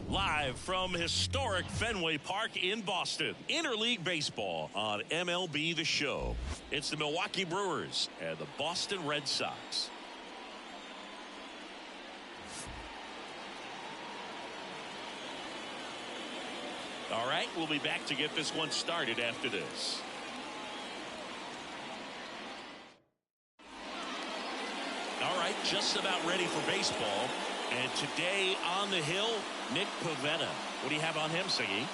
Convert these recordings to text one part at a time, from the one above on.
Live from historic Fenway Park in Boston, Interleague Baseball on MLB The Show. It's the Milwaukee Brewers and the Boston Red Sox. All right, we'll be back to get this one started after this. All right, just about ready for baseball. And today on the hill, Nick Pivetta. What do you have on him, Siggy?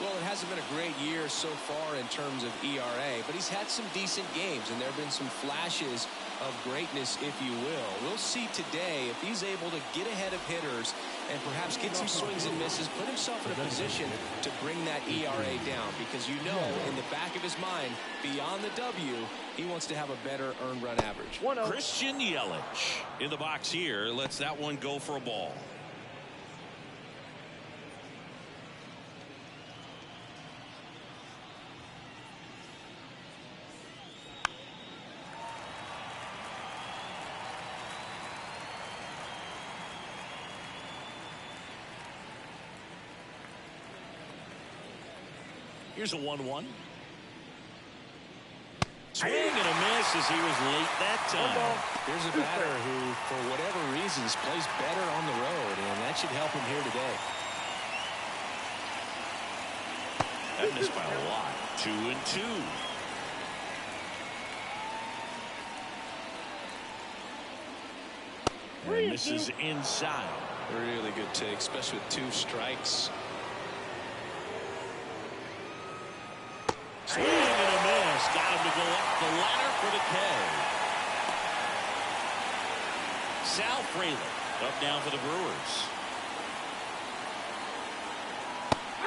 Well, it hasn't been a great year so far in terms of ERA, but he's had some decent games, and there have been some flashes of greatness, if you will. We'll see today if he's able to get ahead of hitters and perhaps get some swings and misses, put himself in a position to bring that ERA down, because you know in the back of his mind, beyond the W, he wants to have a better earned run average. Christian Yelich in the box here lets that one go for a ball. Here's a 1-1. Swing and a miss as he was late that time. Here's a batter who, for whatever reasons, plays better on the road, and that should help him here today. That missed by a lot. 2-2. And this is inside. Really good take, especially with 2 strikes. Swing and a miss. Got him to go up the ladder for the K. Sal Frelick up now for the Brewers.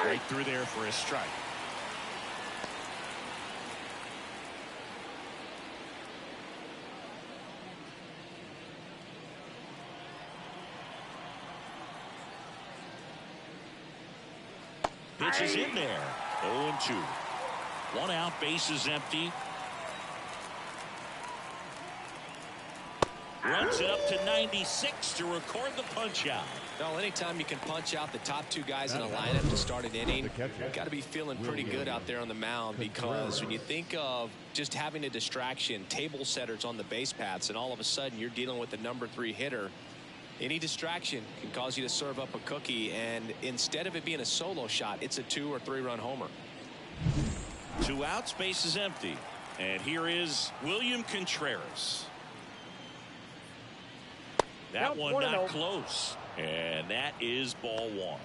Right through there for a strike. Pitch is in there. 0-2. 1 out, bases empty. Runs it up to 96 to record the punch out. Well, anytime you can punch out the top 2 guys in a lineup to start an inning, you've got to be feeling pretty good out there on the mound, because when you think of just having a distraction, table setters on the base paths, and all of a sudden you're dealing with the number 3 hitter, any distraction can cause you to serve up a cookie, and instead of it being a solo shot, it's a 2 or 3 run homer. 2 outs, base is empty. And here is William Contreras. That one not close. And that is ball 1.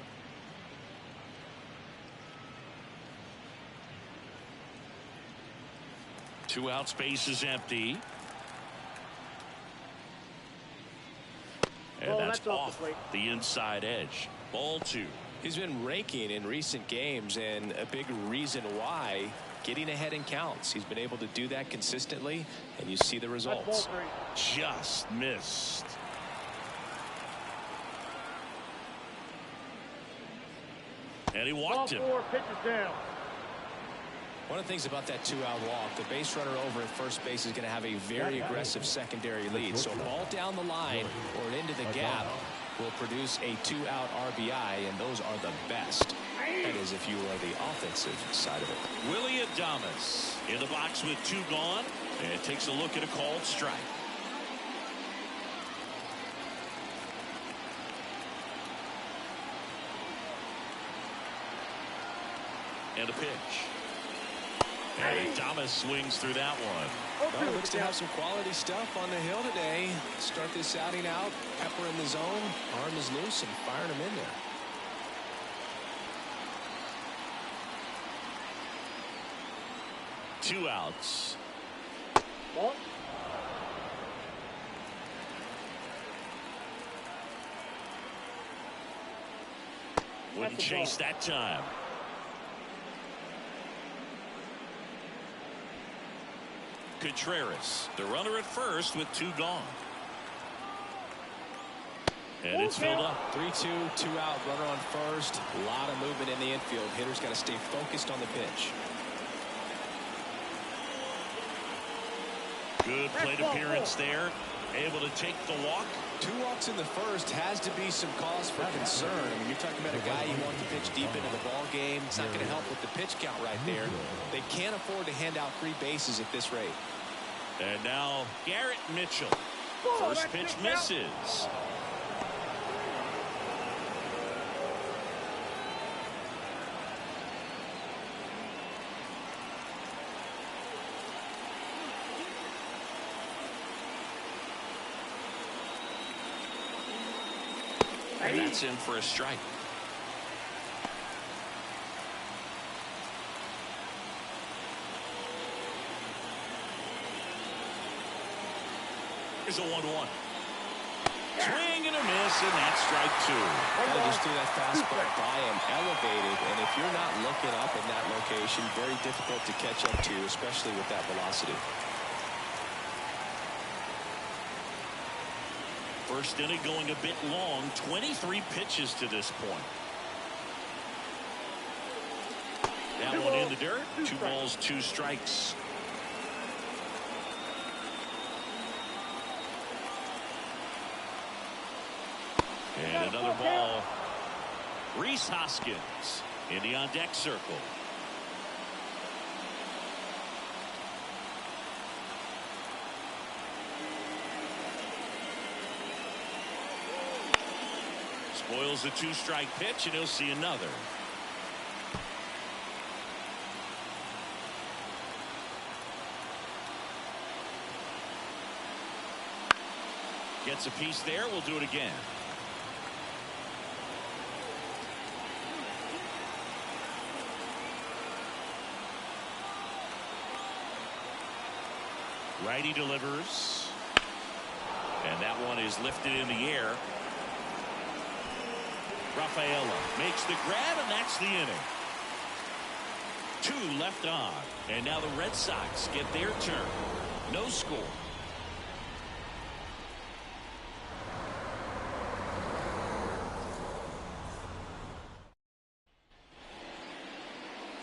Two outs, base is empty. And that's off the inside edge. Ball 2. He's been raking in recent games, and a big reason why, getting ahead in counts. He's been able to do that consistently, and you see the results. Just missed. And he walked him. One of the things about that 2-out walk, the base runner over at first base is going to have a very aggressive secondary lead. So a ball down the line or into the gap will produce a 2-out RBI, and those are the best. That is if you are the offensive side of it. Willie Adames in the box with 2 gone, and takes a look at a called strike. And a pitch. And Adames swings through that one. Well, looks to have some quality stuff on the hill today. Start this outing out, pepper in the zone, arm is loose, and firing him in there. Two outs. Wouldn't chase that time. Contreras, the runner at first with 2 gone. And it's filled up. 3-2, 2-out, runner on first. A lot of movement in the infield. Hitter's got to stay focused on the pitch. Good plate appearance there. able to take the walk. 2 walks in the first has to be some cause for concern. I mean, you're talking about a guy you want to pitch deep into the ball game. It's not going to help with the pitch count right there. They can't afford to hand out free bases at this rate. And now Garrett Mitchell. First pitch misses. And that's in for a strike. Here's a 1-1. Swing and a miss, and that's strike 2. They just threw that fastball by him, elevated, and if you're not looking up in that location, very difficult to catch up to, especially with that velocity. First inning going a bit long, 23 pitches to this point. That one in the dirt. 2 balls, 2 strikes. And another ball. Rhys Hoskins in the on-deck circle. Spoils a 2-strike pitch, and he'll see another. Gets a piece there. We'll do it again. Righty delivers. And that one is lifted in the air. Rafaela makes the grab, and that's the inning. 2 left on. And now the Red Sox get their turn. No score.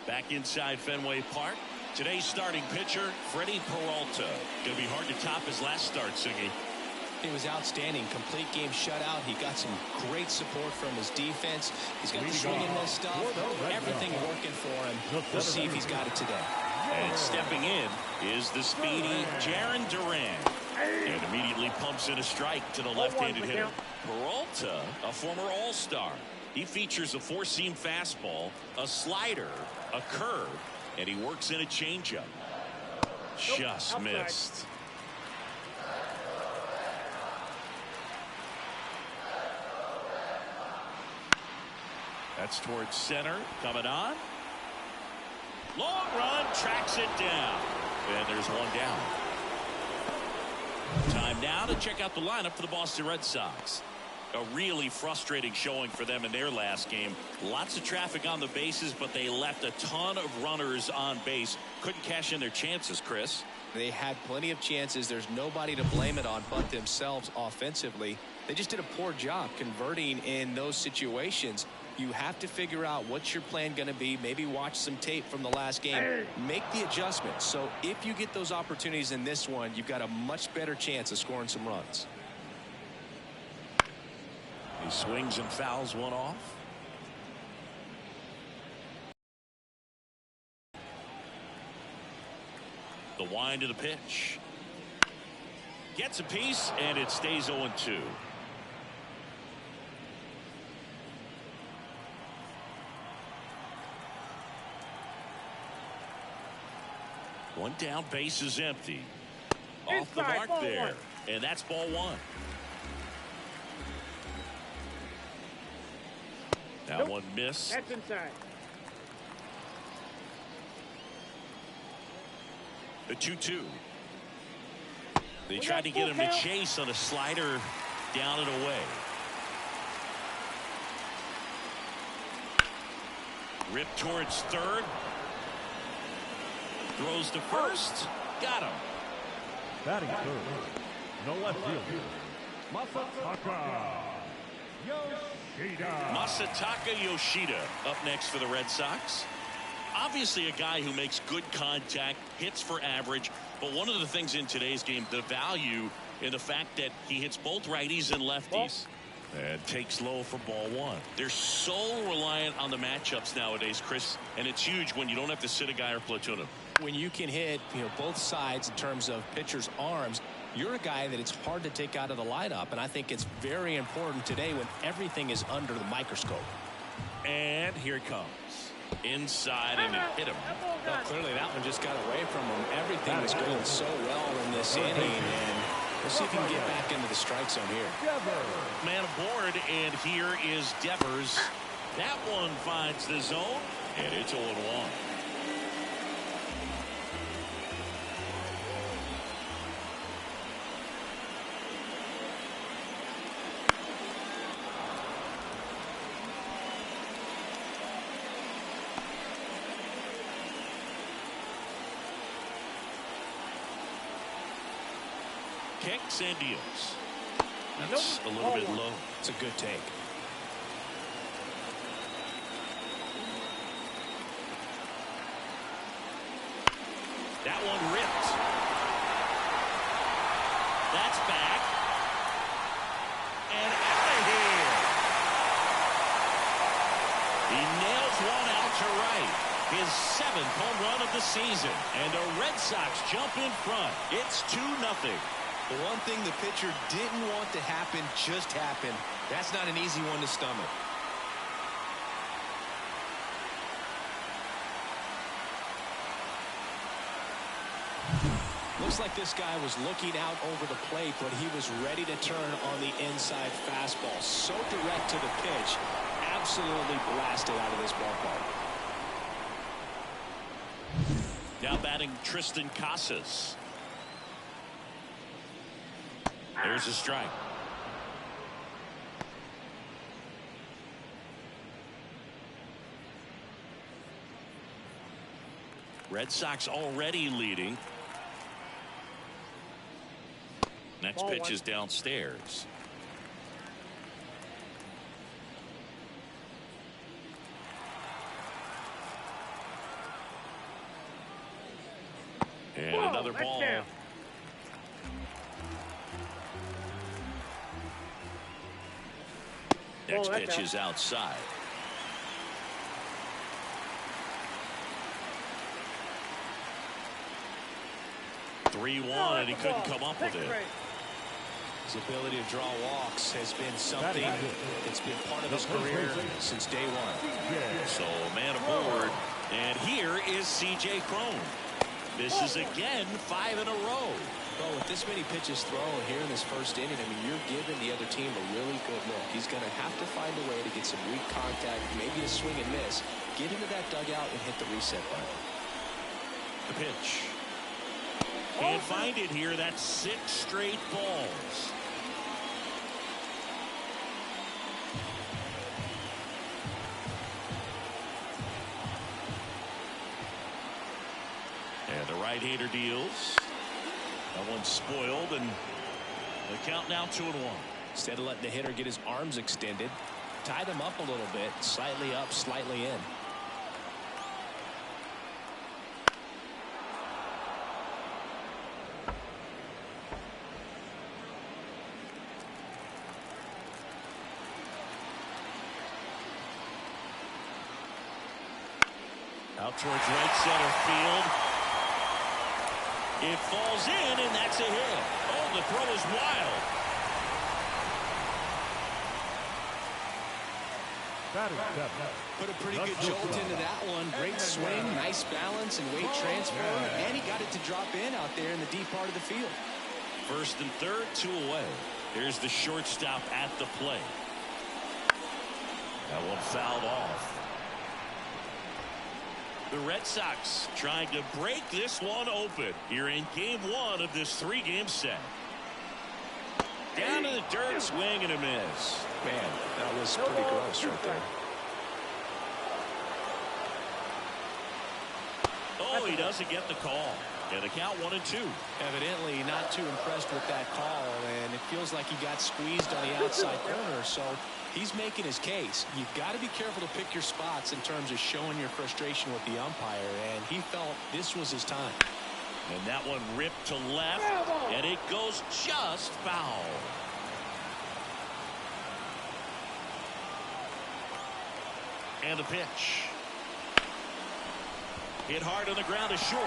Back inside Fenway Park. Today's starting pitcher, Freddie Peralta. Going to be hard to top his last start, Siggy. He was outstanding. Complete game shutout. He got some great support from his defense. He's got the swing and miss stuff. Everything working for him. We'll see if he's got it today. And stepping in is the speedy Jarren Duran. And immediately pumps in a strike to the left-handed hitter. Peralta, a former All-Star. He features a 4-seam fastball, a slider, a curve, and he works in a changeup. Just missed. That's towards center. Coming on. Long run. Tracks it down. And there's one down. Time now to check out the lineup for the Boston Red Sox. A really frustrating showing for them in their last game. Lots of traffic on the bases, but they left a ton of runners on base. Couldn't cash in their chances, Chris. They had plenty of chances. There's nobody to blame it on but themselves offensively. They just did a poor job converting in those situations. You have to figure out what's your plan going to be. Maybe watch some tape from the last game. Make the adjustments. So if you get those opportunities in this one, you've got a much better chance of scoring some runs. He swings and fouls one off. The wind of the pitch. Gets a piece, and it stays 0-2. One down, base is empty. Off the mark there. And that's ball 1. That one missed. That's inside. The 2-2. They tried to get him to chase on a slider down and away. Ripped towards third. Throws to first. Got him. Batting third. No left fielder. Masataka Yoshida up next for the Red Sox. Obviously a guy who makes good contact, hits for average, but one of the things in today's game, the value in the fact that he hits both righties and lefties. And takes low for ball one. They're so reliant on the matchups nowadays, Chris, and it's huge when you don't have to sit a guy or platoon him. When you can hit, both sides in terms of pitchers' arms, you're a guy that it's hard to take out of the lineup, and I think it's very important today when everything is under the microscope. And here it comes. Inside, and it hit him. Well, clearly that one just got away from him. Everything was going so well in this inning, and we'll see if he can get back into the strike zone here. Man aboard, and here is Devers. That one finds the zone, and it's 0-1. Kicks and deals. That's a little bit low. It's a good take. That one ripped. That's back. And out of here. He nails one out to right. His 7th home run of the season. And the Red Sox jump in front. It's 2-0. The one thing the pitcher didn't want to happen just happened. That's not an easy one to stomach. Looks like this guy was looking out over the plate, but he was ready to turn on the inside fastball. So direct to the pitch. Absolutely blasted out of this ballpark. Now batting Tristan Casas. There's a strike. Red Sox already leading. Next pitch is downstairs. And another ball. Next pitch is outside. And he couldn't come up with it. His ability to draw walks has been something that's been part of his career since day one. So man aboard, and here is C.J. Cron. This is again 5 in a row. Well, with this many pitches thrown here in this first inning, I mean, you're giving the other team a really good look. He's going to have to find a way to get some weak contact, maybe a swing and miss, get into that dugout and hit the reset button. The pitch. Can't find it here. That's 6 straight balls. And the right-hander deals. That one's spoiled, and the count now 2-1. Instead of letting the hitter get his arms extended, tie them up a little bit, slightly up, slightly in. Out towards right center field. It falls in, and that's a hit. Oh, the throw is wild. Put a pretty good jolt into that one. Great swing, nice balance, and weight transfer. And he got it to drop in out there in the deep part of the field. First and third, 2 away. Here's the shortstop at the plate. That one fouled off. The Red Sox trying to break this one open here in game 1 of this 3-game set. Down in the dirt, swing and a miss. Man, that was pretty gross right there. Oh, he doesn't get the call. And the count 1-2. Evidently not too impressed with that call, and it feels like he got squeezed on the outside corner, so he's making his case. You've got to be careful to pick your spots in terms of showing your frustration with the umpire, and he felt this was his time. And that one ripped to left, and it goes just foul. And the pitch. Hit hard on the ground is short.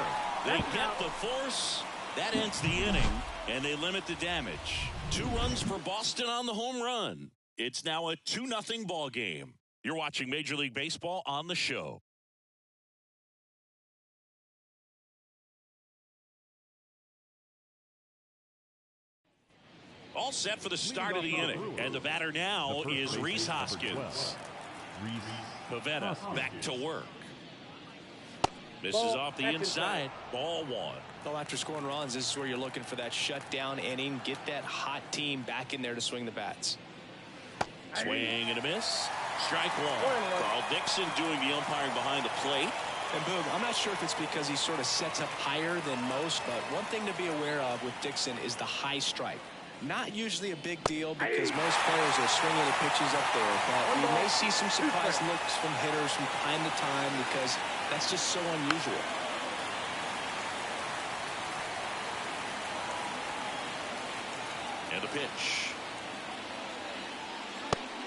They get the force. That ends the inning, and they limit the damage. 2 runs for Boston on the home run. It's now a 2-0 ball game. You're watching Major League Baseball on the show. All set for the start of the inning. And the batter now is Rhys Hoskins. Pavetta back to work. Misses off the inside. Ball 1. Well, after scoring runs, this is where you're looking for that shutdown inning. Get that hot team back in there to swing the bats. Swing and a miss. Strike 1. Carl Dixon doing the umpiring behind the plate. And boom, I'm not sure if it's because he sort of sets up higher than most, but one thing to be aware of with Dixon is the high strike. Not usually a big deal because most players are swinging the pitches up there, but you may see some surprise looks from hitters from time to time because that's just so unusual. And the pitch.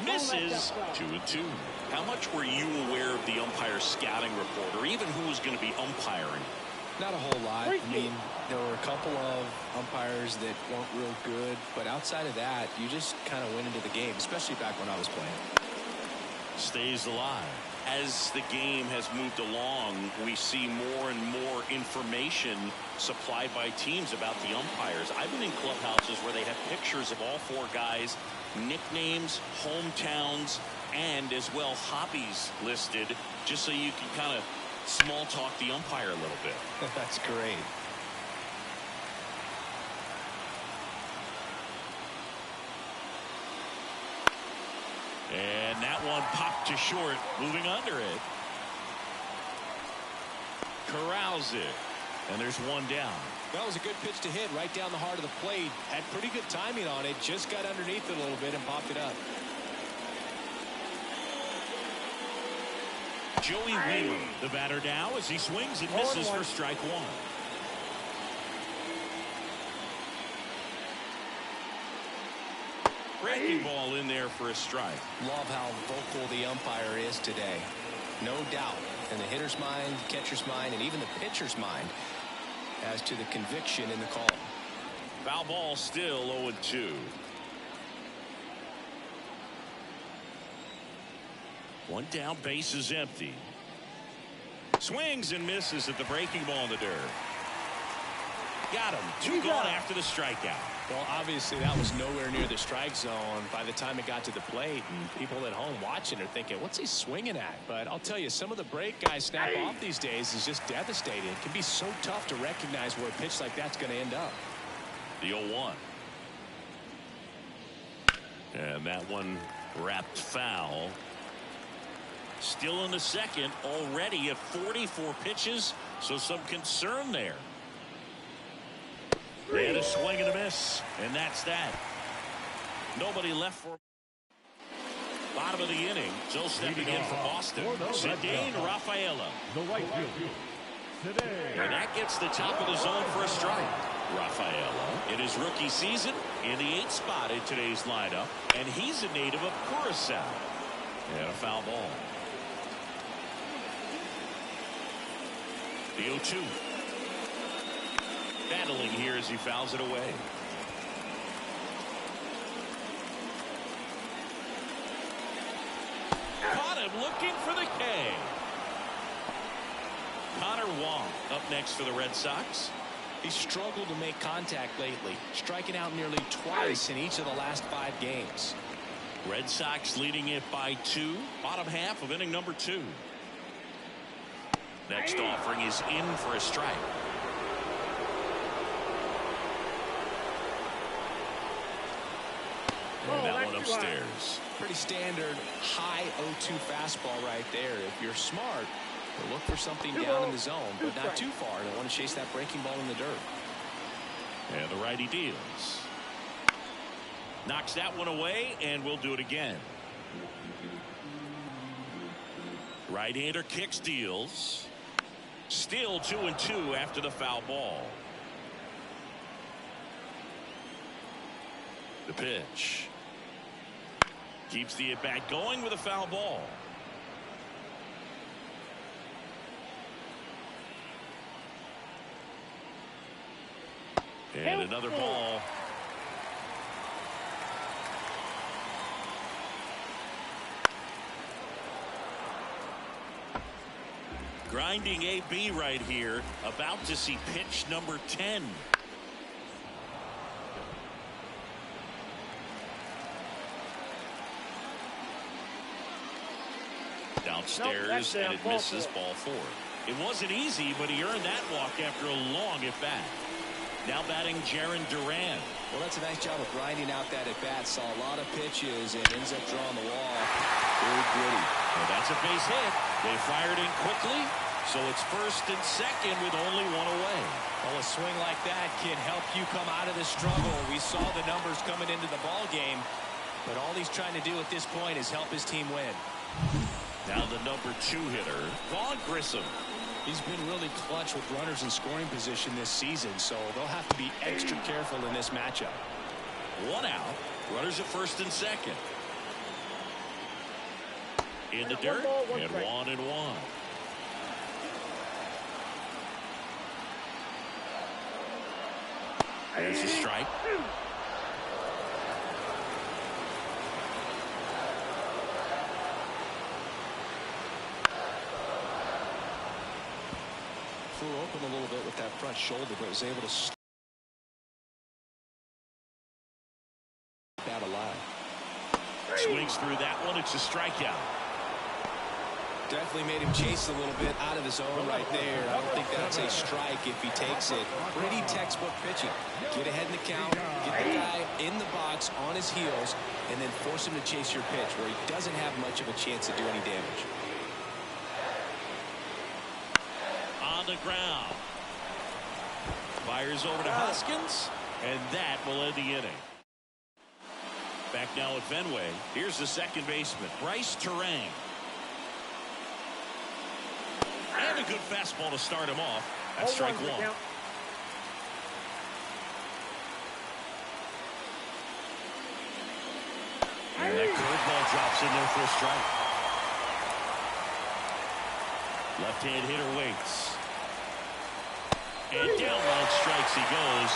Misses. 2-2. How much were you aware of the umpire scouting report, or even who was going to be umpiring? Not a whole lot. I mean, there were a couple of umpires that weren't real good, but outside of that, you just kind of went into the game, especially back when I was playing. Stays alive. As the game has moved along, we see more and more information supplied by teams about the umpires. I've been in clubhouses where they have pictures of all 4 guys, nicknames, hometowns, and as well hobbies listed, just so you can kind of small talk the umpire a little bit. That's great. And that one popped to short, moving under it. Corrals it. And there's 1 down. That was a good pitch to hit right down the heart of the plate. Had pretty good timing on it. Just got underneath it a little bit and popped it up. Joey Wheeler, the batter now, as he swings and misses for strike 1. Breaking ball in there for a strike. Love how vocal the umpire is today. No doubt in the hitter's mind, catcher's mind, and even the pitcher's mind as to the conviction in the call. Foul ball still 0-2. 1 down, base is empty. Swings and misses at the breaking ball in the dirt. Got him. 2 gone after the strikeout. Well, obviously that was nowhere near the strike zone by the time it got to the plate, and people at home watching are thinking, what's he swinging at? But I'll tell you, some of the break guys snap off these days is just devastating. It can be so tough to recognize where a pitch like that's going to end up. The 0-1. And that one wrapped foul. Still in the second, already at 44 pitches, so some concern there. And a swing and a miss, and that's that. Nobody left for bottom of the inning. So stepping in for Boston, Cedane Rafaela. The right field. And that gets the top of the zone for a strike. Rafaela in his rookie season in the 8th spot in today's lineup, and he's a native of Curacao. And a foul ball. The 0-2. Battling here as he fouls it away. Caught him looking for the K. Connor Wong up next for the Red Sox. He struggled to make contact lately, striking out nearly twice in each of the last 5 games. Red Sox leading it by 2. Bottom half of inning number 2. Next offering is in for a strike. And that one upstairs. Pretty standard high 0-2 fastball right there. If you're smart, you'll look for something down in the zone, but not too far. Don't want to chase that breaking ball in the dirt. And the righty deals. Knocks that one away, and we'll do it again. Right-hander kicks, deals. Still 2-2 after the foul ball. The pitch. Keeps the at-bat going with a foul ball. And another ball. Grinding AB right here. About to see pitch number 10. Downstairs, and it misses ball 4. It wasn't easy, but he earned that walk after a long at-bat. Now batting Jarren Duran. Well, that's a nice job of grinding out that at-bat. Saw a lot of pitches and ends up drawing the wall. Very gritty. Well, that's a base hit. They fired in quickly, so it's first and second with only one away. Well, a swing like that can help you come out of the struggle. We saw the numbers coming into the ball game, but all he's trying to do at this point is help his team win. Now the number 2 hitter, Vaughn Grissom. He's been really clutch with runners in scoring position this season, so they'll have to be extra careful in this matchup. 1 out. Runners at first and second. In the dirt, and 1-1. There's a strike. Flew open a little bit with that front shoulder, but was able to stay out alive. Swings through that one. It's a strikeout. Definitely made him chase a little bit out of the zone right there. I don't think that's a strike if he takes it. Pretty textbook pitching. Get ahead in the count, get the guy in the box on his heels, and then force him to chase your pitch where he doesn't have much of a chance to do any damage. On the ground. Fires over to Hoskins, and that will end the inning. Back now at Fenway. Here's the second baseman, Bryce Turang. And a good fastball to start him off. That's strike 1. And that curveball drops in there for a strike. Left-hand hitter waits. And down on strikes he goes.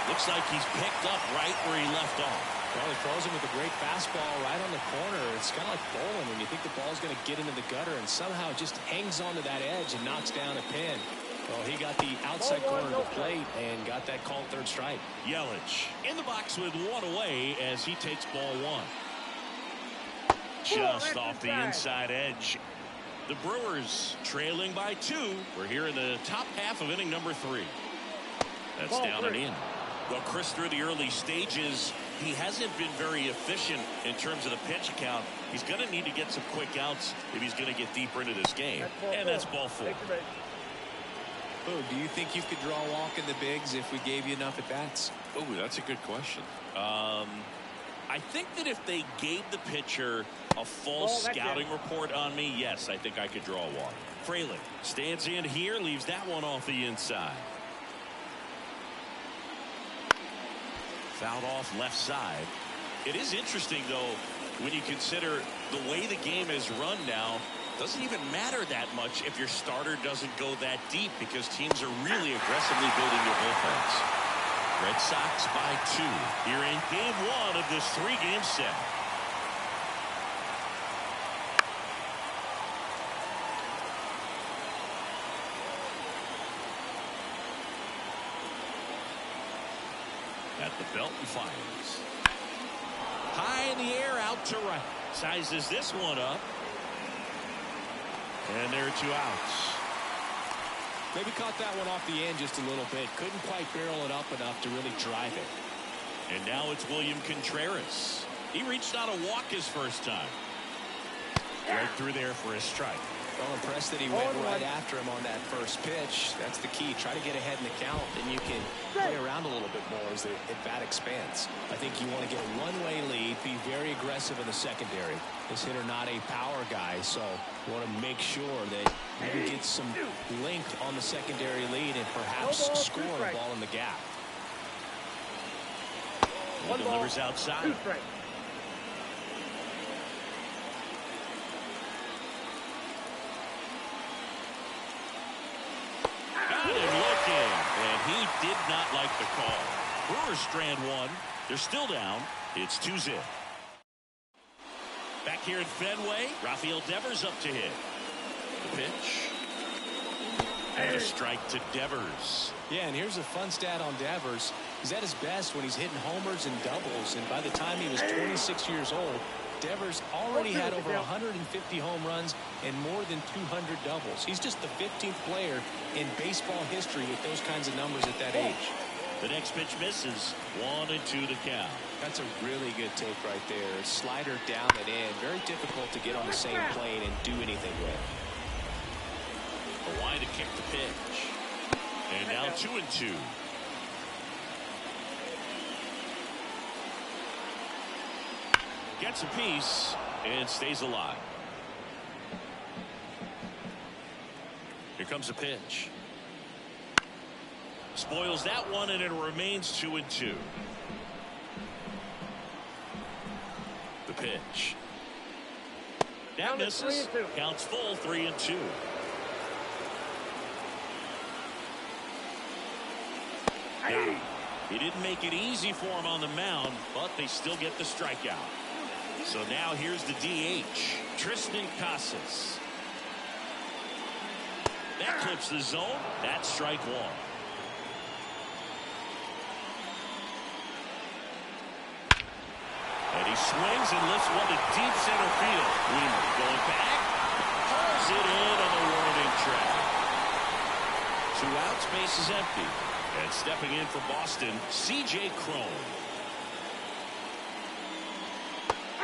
Looks like he's picked up right where he left off. Well, he throws him with a great fastball right on the corner. It's kind of like bowling when you think the ball's going to get into the gutter and somehow it just hangs onto that edge and knocks down a pin. Well, he got the outside corner of the plate and got that called third strike. Yelich in the box with 1 away as he takes ball 1. Just off the inside edge. The Brewers trailing by 2. We're here in the top half of inning number 3. That's down and in. Well, Chris, through the early stages, he hasn't been very efficient in terms of the pitch count. He's going to need to get some quick outs if he's going to get deeper into this game. And that's ball 4. Oh, do you think you could draw a walk in the bigs if we gave you enough at-bats? Oh, that's a good question. I think that if they gave the pitcher a full scouting report on me, yes, I think I could draw a walk. Fraley stands in here, leaves that one off the inside. Fouled off left side. It is interesting, though, when you consider the way the game is run now. Doesn't even matter that much if your starter doesn't go that deep because teams are really aggressively building their bullpens. Red Sox by 2 here in game 1 of this 3-game set. At the belt and fires. High in the air, out to right. Sizes this one up. And there are 2 outs. Maybe caught that one off the end just a little bit. Couldn't quite barrel it up enough to really drive it. And now it's William Contreras. He reached out a walk his first time. Right through there for a strike. Well, impressed that he went right after him on that first pitch. That's the key. Try to get ahead in the count, and you can play around a little bit more as the at-bat expands. I think you want to get a one-way lead, be very aggressive in the secondary. This hitter not a power guy, so you want to make sure that you can get some length on the secondary lead and perhaps score a ball in the gap. He delivers outside. Got him looking, and he did not like the call. Brewers strand one. They're still down. It's 2-0. Back here at Fenway, Rafael Devers up to hit. The pitch. And a strike to Devers. Yeah, and here's a fun stat on Devers. He's at his best when he's hitting homers and doubles, and by the time he was 26 years old, Devers already had over 150 home runs and more than 200 doubles. He's just the 15th player in baseball history with those kinds of numbers at that age. The next pitch misses. 1-2 the count. That's a really good take right there. Slider down and in. Very difficult to get on the same plane and do anything with. A line to kick the pitch. And now 2-2. Gets a piece and stays alive. Here comes a pitch. Spoils that one, and it remains 2-2. The pitch. That misses. Counts full, 3-2. He didn't make it easy for him on the mound, but they still get the strikeout. So now here's the DH, Tristan Casas. That clips the zone. That's strike one. And he swings and lifts one to deep center field. Wheeler going back. Hauls it in on the warning track. 2 outs, base is empty. And stepping in for Boston, C.J. Cron.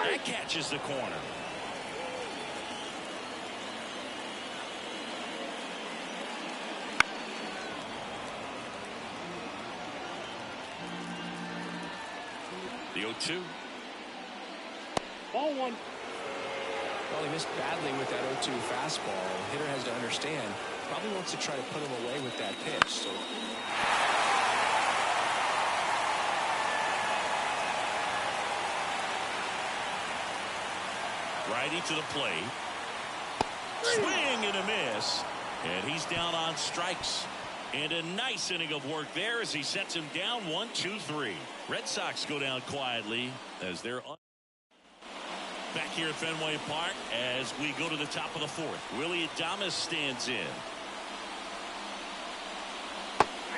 That catches the corner. The 0-2. Ball one. Well, he missed badly with that 0-2 fastball. The hitter has to understand. Probably wants to try to put him away with that pitch. So. Righty to the plate. Swing and a miss. And he's down on strikes. And a nice inning of work there as he sets him down 1-2-3. Red Sox go down quietly as they're back here at Fenway Park as we go to the top of the fourth. Willie Adames stands in.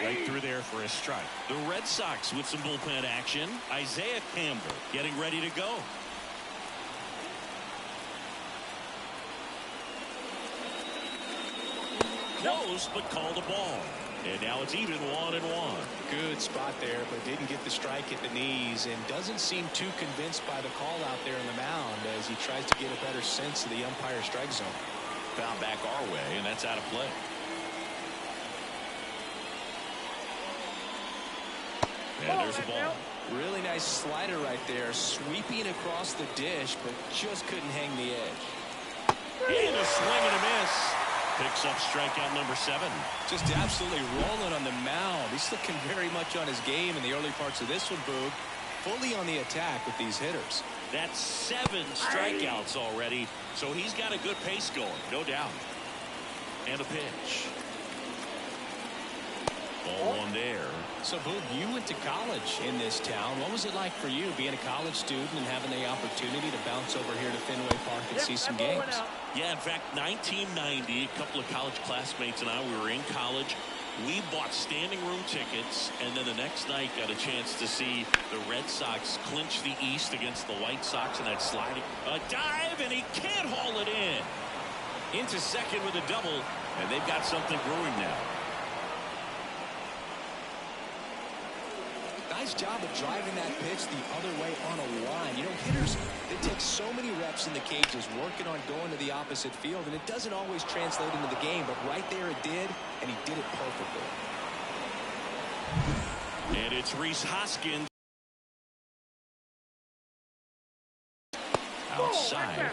Right through there for a strike. The Red Sox with some bullpen action. Isaiah Campbell getting ready to go. Close, but called a ball. And now it's even 1-1. Good spot there, but didn't get the strike at the knees and doesn't seem too convinced by the call out there on the mound as he tries to get a better sense of the umpire strike zone. Found back our way, and that's out of play. And there's a ball. Really nice slider right there, sweeping across the dish, but just couldn't hang the edge. And a swing and a miss. Picks up strikeout number 7. Just absolutely rolling on the mound. He's looking very much on his game in the early parts of this one, Boog. Fully on the attack with these hitters. That's 7 strikeouts already, so he's got a good pace going, no doubt. And a pitch. Ball one there. So, Boog, you went to college in this town. What was it like for you being a college student and having the opportunity to bounce over here to Fenway Park and see some games? Yeah, in fact, 1990, a couple of college classmates and I, we were in college. We bought standing room tickets, and then the next night got a chance to see the Red Sox clinch the East against the White Sox in that sliding. A dive, and he can't haul it in. Into second with a double, and they've got something brewing now. nice job of driving that pitch the other way on a line. You know, hitters, they take so many reps in the cages working on going to the opposite field, and it doesn't always translate into the game, but right there it did, and he did it perfectly. And it's Rhys Hoskins outside.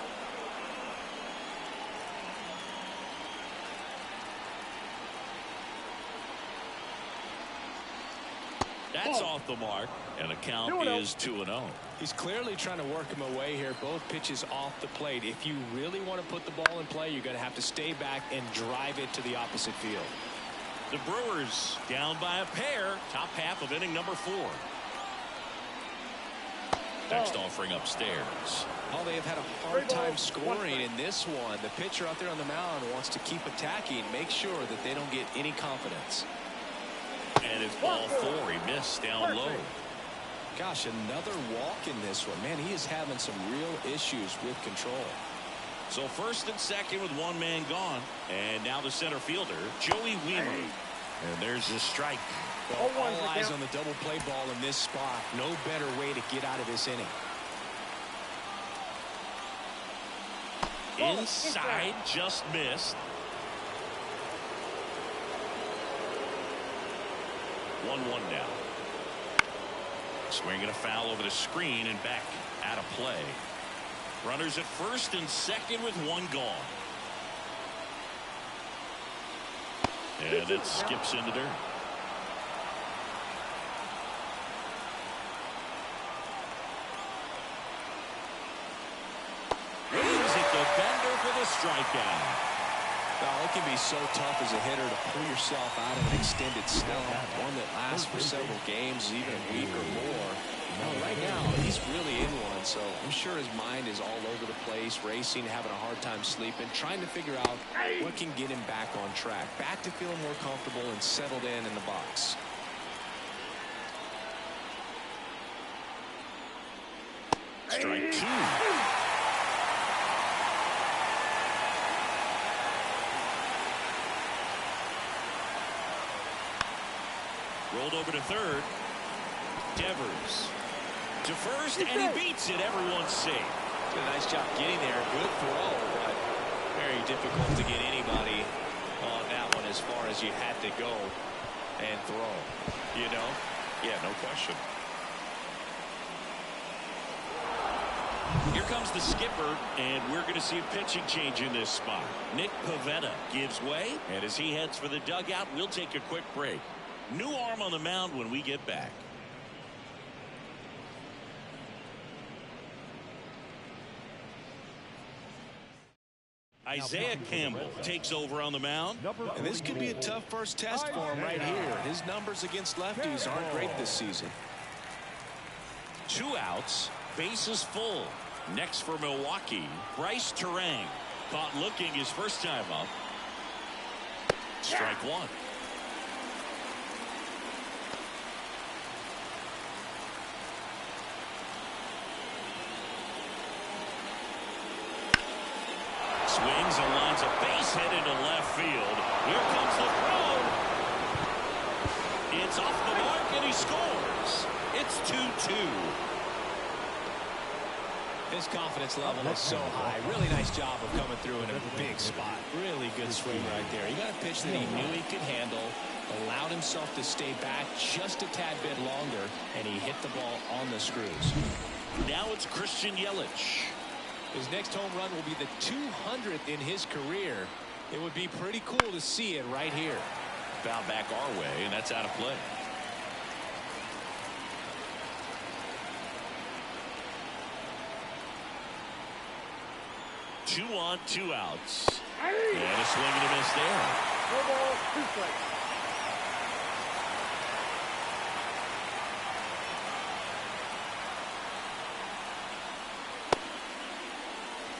That's off the mark, and the count is 2-0. He's clearly trying to work him away here. Both pitches off the plate. If you really want to put the ball in play, you're going to have to stay back and drive it to the opposite field. The Brewers down by a pair. Top half of inning number 4. Next offering upstairs. Oh, they have had a hard time scoring in this one. The pitcher out there on the mound wants to keep attacking, make sure that they don't get any confidence. And it's ball 4. He missed down low. Gosh, another walk in this one. Man, he is having some real issues with control. So first and second with one man gone. And now the center fielder, Joey Wiemer. And there's the strike. Well, all eyes on the double play ball in this spot. No better way to get out of this inning. Inside, just missed. 1-1 now. Swinging a foul over the screen and back out of play. Runners at first and second with one gone. And it skips in the dirt. Waves at the bender for the strikeout. Well, it can be so tough as a hitter to pull yourself out of an extended spell, one that lasts for several games, even a week or more. Well, right now, he's really in one, so I'm sure his mind is all over the place, racing, having a hard time sleeping, trying to figure out what can get him back on track, back to feeling more comfortable and settled in the box. Strike 2. Rolled over to third. Devers to first, and he beats it. Everyone's safe. Did a nice job getting there. Good throw, but very difficult to get anybody on that one as far as you had to go and throw. You know? Yeah, no question. Here comes the skipper, and we're going to see a pitching change in this spot. Nick Pivetta gives way, and as he heads for the dugout, we'll take a quick break. New arm on the mound when we get back. Isaiah Campbell takes over on the mound. And this could be a tough first test for him right here. His numbers against lefties aren't great this season. 2 outs, bases full. Next for Milwaukee, Bryce Terang. Caught looking his first time up. Strike 1. Swings and lines a base hit into left field. Here comes the throw. It's off the mark and he scores. It's 2-2. His confidence level is so high. Really nice job of coming through in a big spot. Really good swing right there. He got a pitch that he knew he could handle, allowed himself to stay back just a tad bit longer, and he hit the ball on the screws. Now it's Christian Yelich. His next home run will be the 200th in his career. It would be pretty cool to see it right here. Foul back our way, and that's out of play. Two on, 2 outs. And a swing and a miss there. 2 strikes.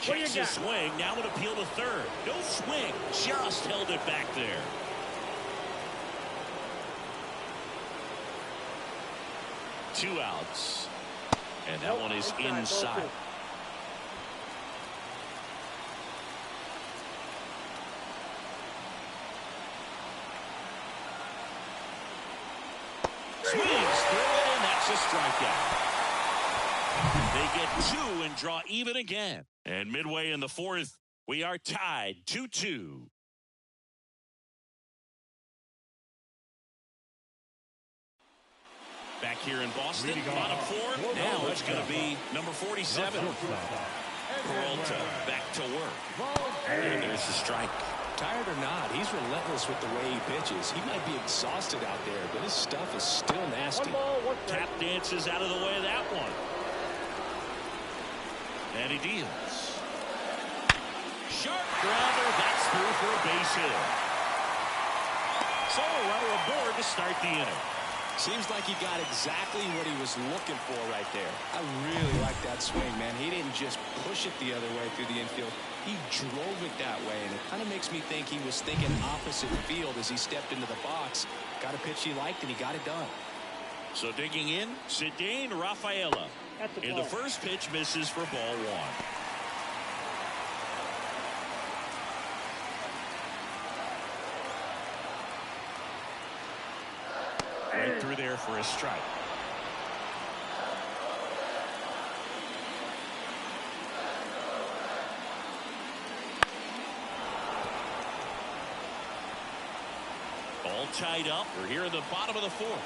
Checks his swing. Now an appeal to third. No swing. Just held it back there. Two outs. And that one is inside. Swings through it, and that's a a strikeout. They get 2 and draw even again. And midway in the 4th, we are tied 2-2. Back here in Boston, bottom 4. Now it's going to be number 47. Peralta back to work. And there's the strike. Tired or not, he's relentless with the way he pitches. He might be exhausted out there, but his stuff is still nasty. Tap dances out of the way of that one. And he deals. Sharp grounder. That's through for a base hit. So a runner aboard to start the inning. Seems like he got exactly what he was looking for right there. I really like that swing, man. He didn't just push it the other way through the infield. He drove it that way, and it kind of makes me think he was thinking opposite field as he stepped into the box. Got a pitch he liked, and he got it done. So digging in, Cedane Rafaela. And the first pitch misses for ball 1. Right through there for a strike. All tied up. We're here at the bottom of the 4th.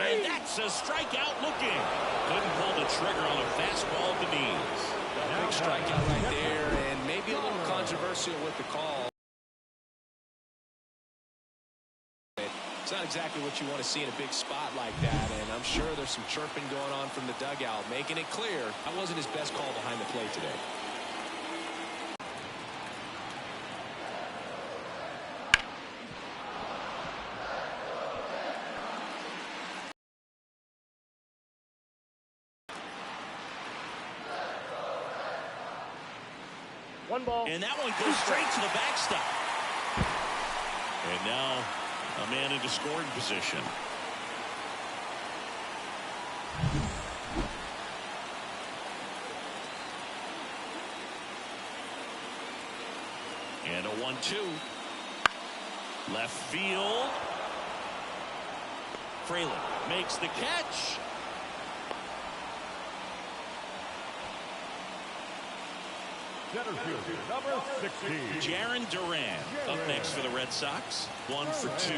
And that's a strikeout looking. Couldn't pull the trigger on a fastball at the knees. A big strikeout right there, and maybe a little controversial with the call. It's not exactly what you want to see in a big spot like that, and I'm sure there's some chirping going on from the dugout, making it clear that wasn't his best call behind the plate today. One ball. And that one goes straight to the backstop. And now a man into scoring position. And a 1-2. Left field. Fraley makes the catch. Center fielder, number 16. Jarren Duran up next for the Red Sox. 1 for 2.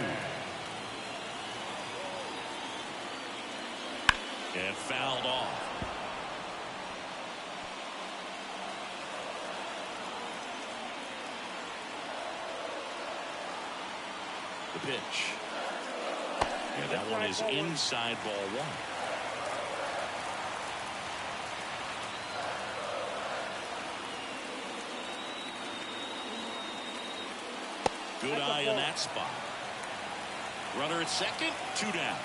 And fouled off. The pitch. And that one is inside ball 1. Good eye in that spot. Runner at second, 2 down.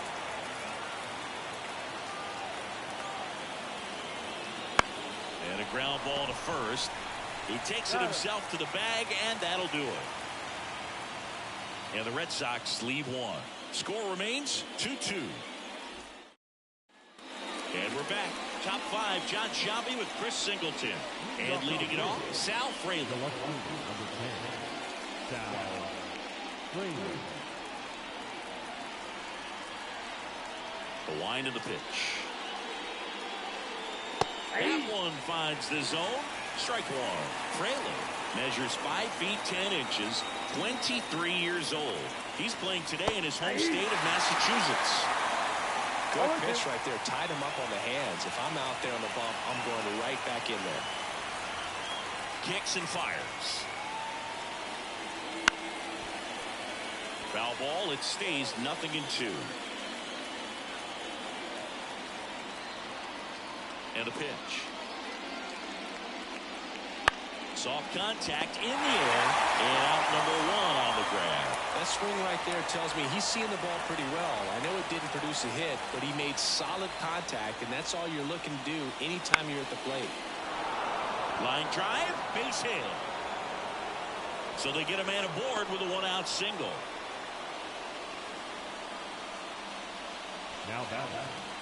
And a ground ball to first. He takes it himself to the bag, and that'll do it. And the Red Sox lead 1. Score remains 2-2. And we're back. Top 5, John Sciambi with Chris Singleton. And leading it off, Sal Fraley. The wind of the pitch. That one finds the zone. Strike 1. Fraley measures 5 feet 10 inches, 23 years old. He's playing today in his home state of Massachusetts. Good pitch right there. Tied him up on the hands. If I'm out there on the bump, I'm going right back in there. Kicks and fires. Foul ball. It stays 0-2. And a pitch. Soft contact in the air, and out number 1 on the grab. That swing right there tells me he's seeing the ball pretty well. I know it didn't produce a hit, but he made solid contact, and that's all you're looking to do anytime you're at the plate. Line drive, base hit. So they get a man aboard with a 1-out single.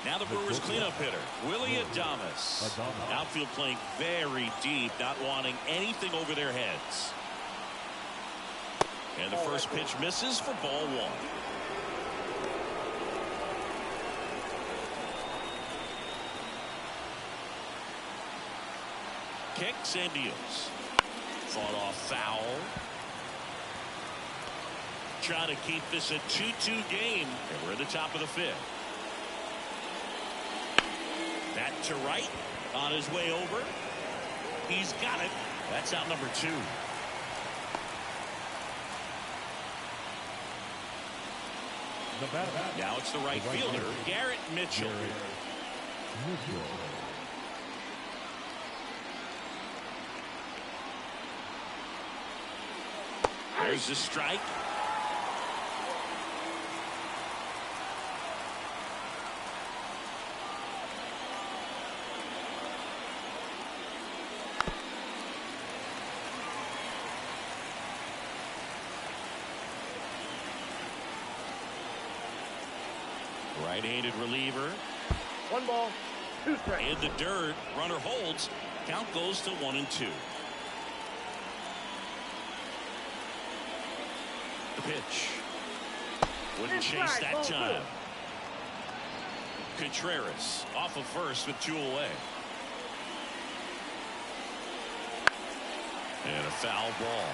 Now the Brewers cleanup hitter, Willie Adames. Outfield playing very deep, not wanting anything over their heads. And the first pitch misses for ball one. Kicks and deals. Fought off foul. Trying to keep this a 2-2 game. And we're at the top of the fifth. That to right. On his way over. He's got it. That's out number 2. Now it's the right fielder, Garrett Mitchell. There's the strike. Right-handed reliever. 1 ball, 2 strikes. In the dirt, runner holds. Count goes to 1-2. The pitch. Wouldn't chase that time. Contreras off of first with 2 away. And a foul ball.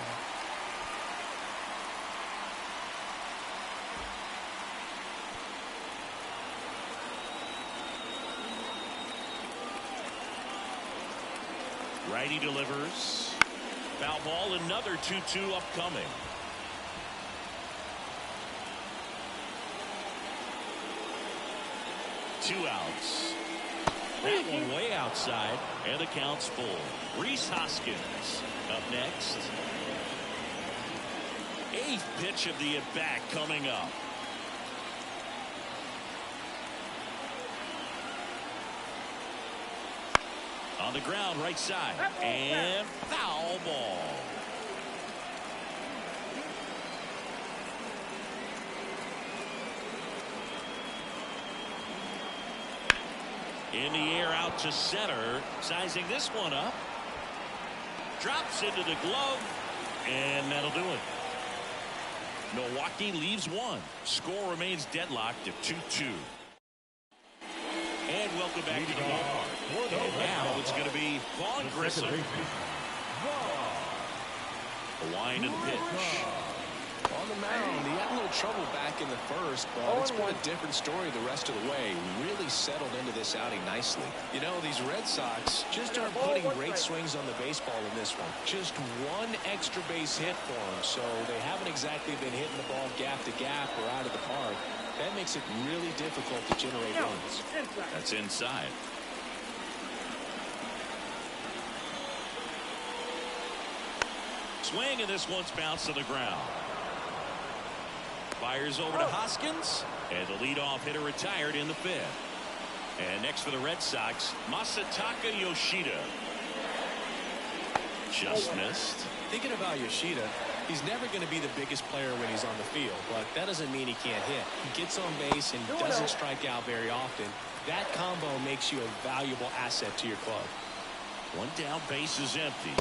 Righty delivers. Foul ball, another 2-2 upcoming. Two outs. That one way outside, and the count's full. Rhys Hoskins up next. 8th pitch of the at-bat coming up. On the ground, right side, and foul ball. In the air out to center, sizing this one up. Drops into the glove, and that'll do it. Milwaukee leaves 1. Score remains deadlocked at 2-2. And welcome back to the ballpark. And now it's going to be Vaughn Grissom. A wind and pitch. On the mound, he had a little trouble back in the first, but it's been a different story the rest of the way. Really settled into this outing nicely. You know, these Red Sox just aren't putting great swings on the baseball in this one. Just 1 extra base hit for them, so they haven't exactly been hitting the ball gap to gap or out of the park. That makes it really difficult to generate runs. That's inside. Swing, and this one's bounced to the ground. Fires over to Hoskins, and the leadoff hitter retired in the 5th. And next for the Red Sox, Masataka Yoshida. Just missed. Thinking about Yoshida, he's never going to be the biggest player when he's on the field, but that doesn't mean he can't hit. He gets on base and doesn't strike out very often. That combo makes you a valuable asset to your club. 1 down, base is empty.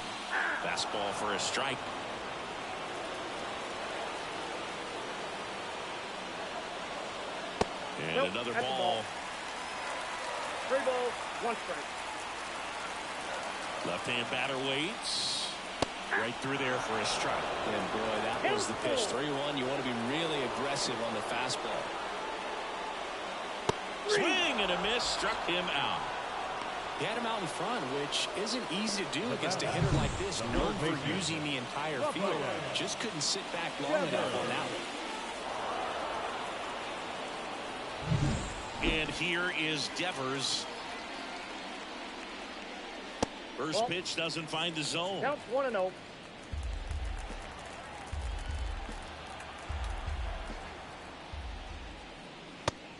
Fastball for a strike. And another ball. 3 balls, 1 strike. Left-hand batter waits. Right through there for a strike. And boy, that was the pitch. 3-1. You want to be really aggressive on the fastball. Swing and a miss. Struck him out. He had him out in front, which isn't easy to do against a hitter like this, known for using the entire field. Just couldn't sit back long enough on that one. And here is Devers. First pitch doesn't find the zone. Counts 1-0.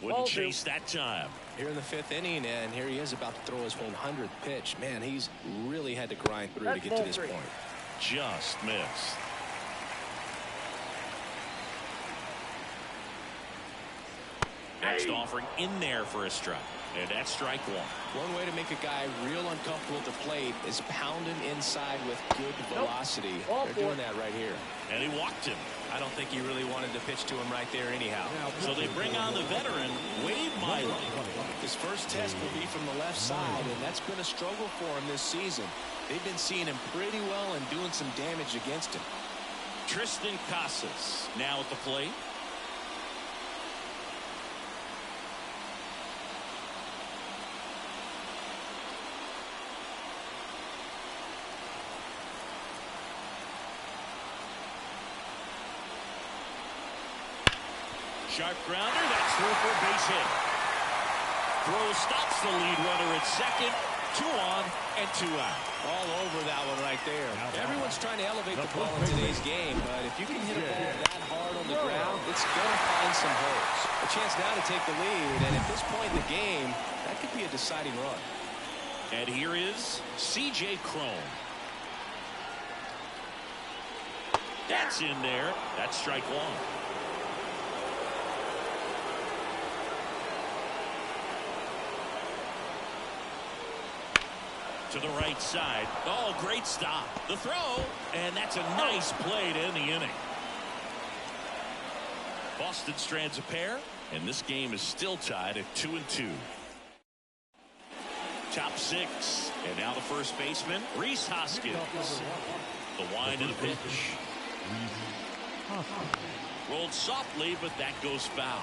Wouldn't chase that time. Here in the 5th inning, and here he is about to throw his 100th pitch. Man, he's really had to grind through to get to this point. Just missed. Next offering in there for a strike. And that's strike 1. One way to make a guy real uncomfortable at the plate is pound him inside with good velocity. They're doing that right here. And he walked him. I don't think he really wanted to pitch to him right there anyhow. So they bring on the veteran, Wade Miley. His first test will be from the left side, and that's been a struggle for him this season. They've been seeing him pretty well and doing some damage against him. Tristan Casas now at the plate. Sharp grounder, that's through for a base hit. Throw stops the lead runner at second. 2 on and 2 out. All over that one right there. Everyone's trying to elevate the ball in today's game, but if you can hit a ball that hard on the ground, it's going to find some holes. A chance now to take the lead, and at this point in the game, that could be a deciding run. And here is C.J. Cron. That's in there. That's strike 1. To the right side. Oh, great stop. The throw, and that's a nice play to end the inning. Boston strands a pair, and this game is still tied at 2-2. Top 6, and now the first baseman, Rhys Hoskins. The wind of the pitch. Rolled softly, but that goes foul.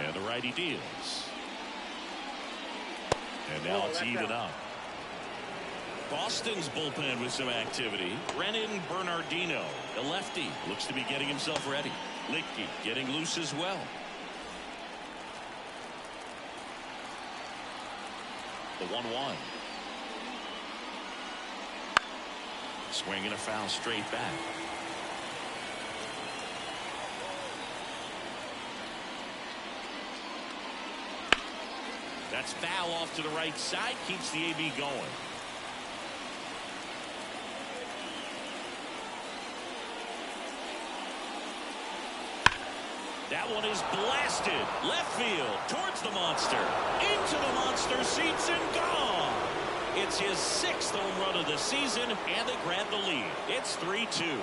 And the righty deals. And now it's even up. Boston's bullpen with some activity. Brennan Bernardino, the lefty, looks to be getting himself ready. Licky getting loose as well. The 1-1. Swinging a foul straight back. That's foul off to the right side. Keeps the AB going. That one is blasted. Left field towards the monster. Into the monster seats and gone. It's his 6th home run of the season, and they grab the lead. It's 3-2.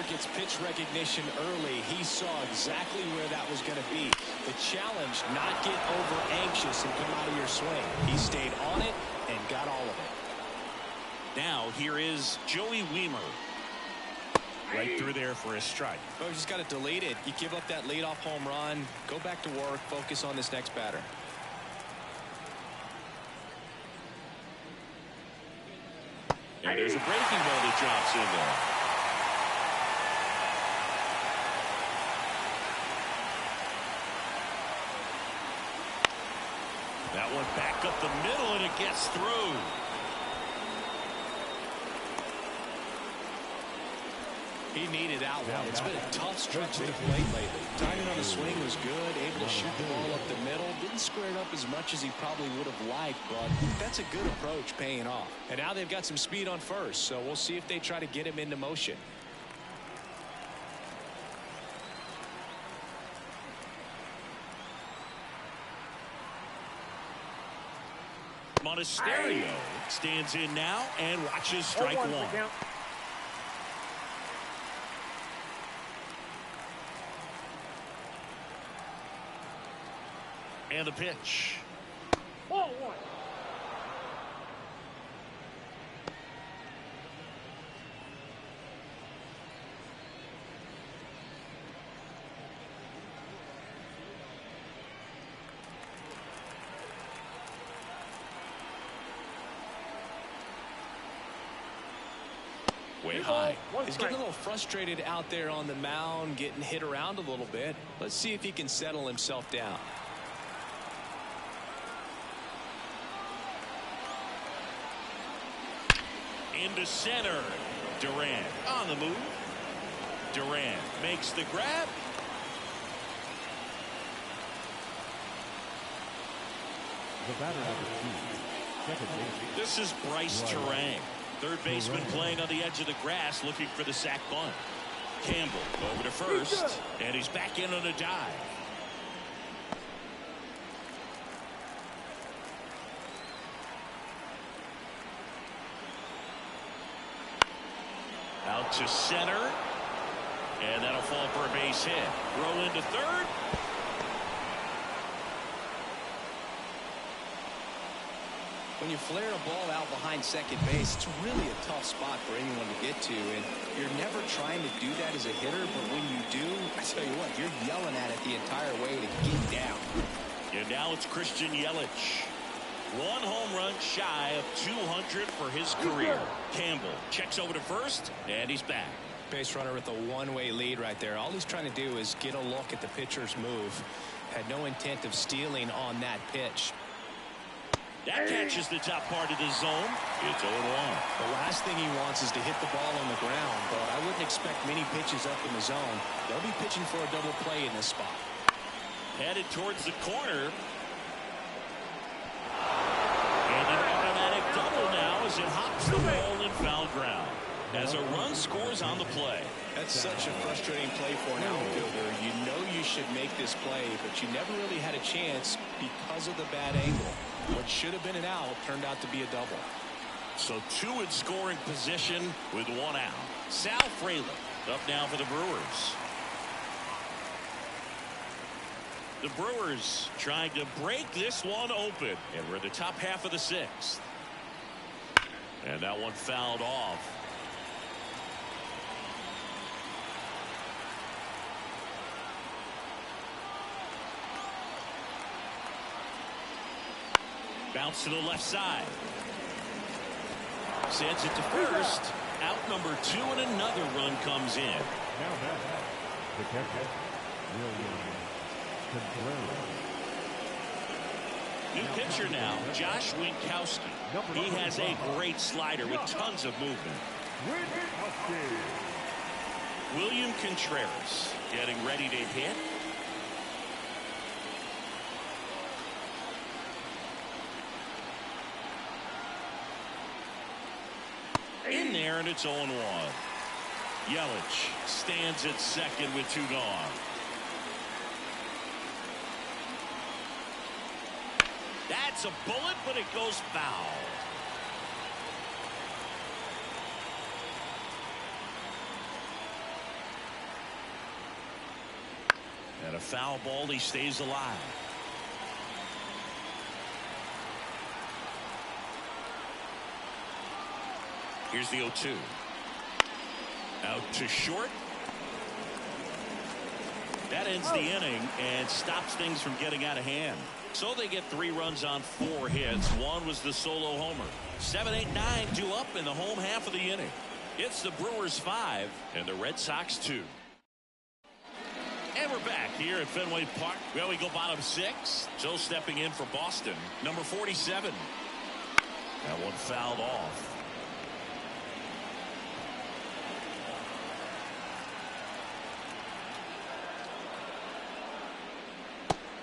Gets pitch recognition early. He saw exactly where that was going to be. The challenge, not get over anxious and come out of your swing. He stayed on it and got all of it. Now here is Joey Wiemer. Right through there for a strike. Oh, you just got to delete it. You give up that leadoff home run. Go back to work. Focus on this next batter. And there's a breaking ball that drops in there. That one back up the middle, and it gets through. He needed that one. It's been a tough stretch of the plate lately. Timing on the swing was good, able to shoot the ball up the middle. Didn't square it up as much as he probably would have liked, but that's a good approach paying off. And now they've got some speed on first, so we'll see if they try to get him into motion. Monasterio stands in now and watches strike 1. And the pitch. Ball 1. Way high. He's getting a little frustrated out there on the mound, getting hit around a little bit. Let's see if he can settle himself down. Into center. Durant on the move. Durant makes the grab. The batter number 2, second base. This is Bryce Turang. Third baseman playing on the edge of the grass looking for the sac bunt. Campbell over to first, and he's back in on a dive. Out to center, and that'll fall for a base hit. Throw into third. When you flare a ball out behind second base, it's really a tough spot for anyone to get to, and you're never trying to do that as a hitter, but when you do, I tell you what, you're yelling at it the entire way to get down. And now it's Christian Yelich. One home run shy of 200 for his career. Campbell checks over to first, and he's back. Base runner with a one-way lead right there. All he's trying to do is get a look at the pitcher's move. Had no intent of stealing on that pitch. That catches the top part of the zone. It's 0-1. The last thing he wants is to hit the ball on the ground, but I wouldn't expect many pitches up in the zone. They'll be pitching for a double play in this spot. Headed towards the corner. And an automatic double now as it hops the wall in foul ground. As a run scores on the play. That's such a frustrating play for an outfielder. You know you should make this play, but you never really had a chance because of the bad angle. What should have been an out turned out to be a double. So two in scoring position with one out. Sal Frelick up now for the Brewers. The Brewers trying to break this one open. And we're in the top half of the sixth. And that one fouled off. Bounce to the left side. Sends it to first. Out number 2, and another run comes in. Now the catcher, William Contreras. New pitcher now, Josh Winkowski. He has a great slider with tons of movement. William Contreras getting ready to hit. In there, and it's 0-1. Yelich stands at second with 2 gone. That's a bullet, but it goes foul. And a foul ball, he stays alive. Here's the 0-2. Out to short. That ends the inning and stops things from getting out of hand. So they get 3 runs on 4 hits. One was the solo homer. 7, 8, 9 due up in the home half of the inning. It's the Brewers 5 and the Red Sox 2. And we're back here at Fenway Park. Well, we go bottom 6. Joe stepping in for Boston. Number 47. That one fouled off.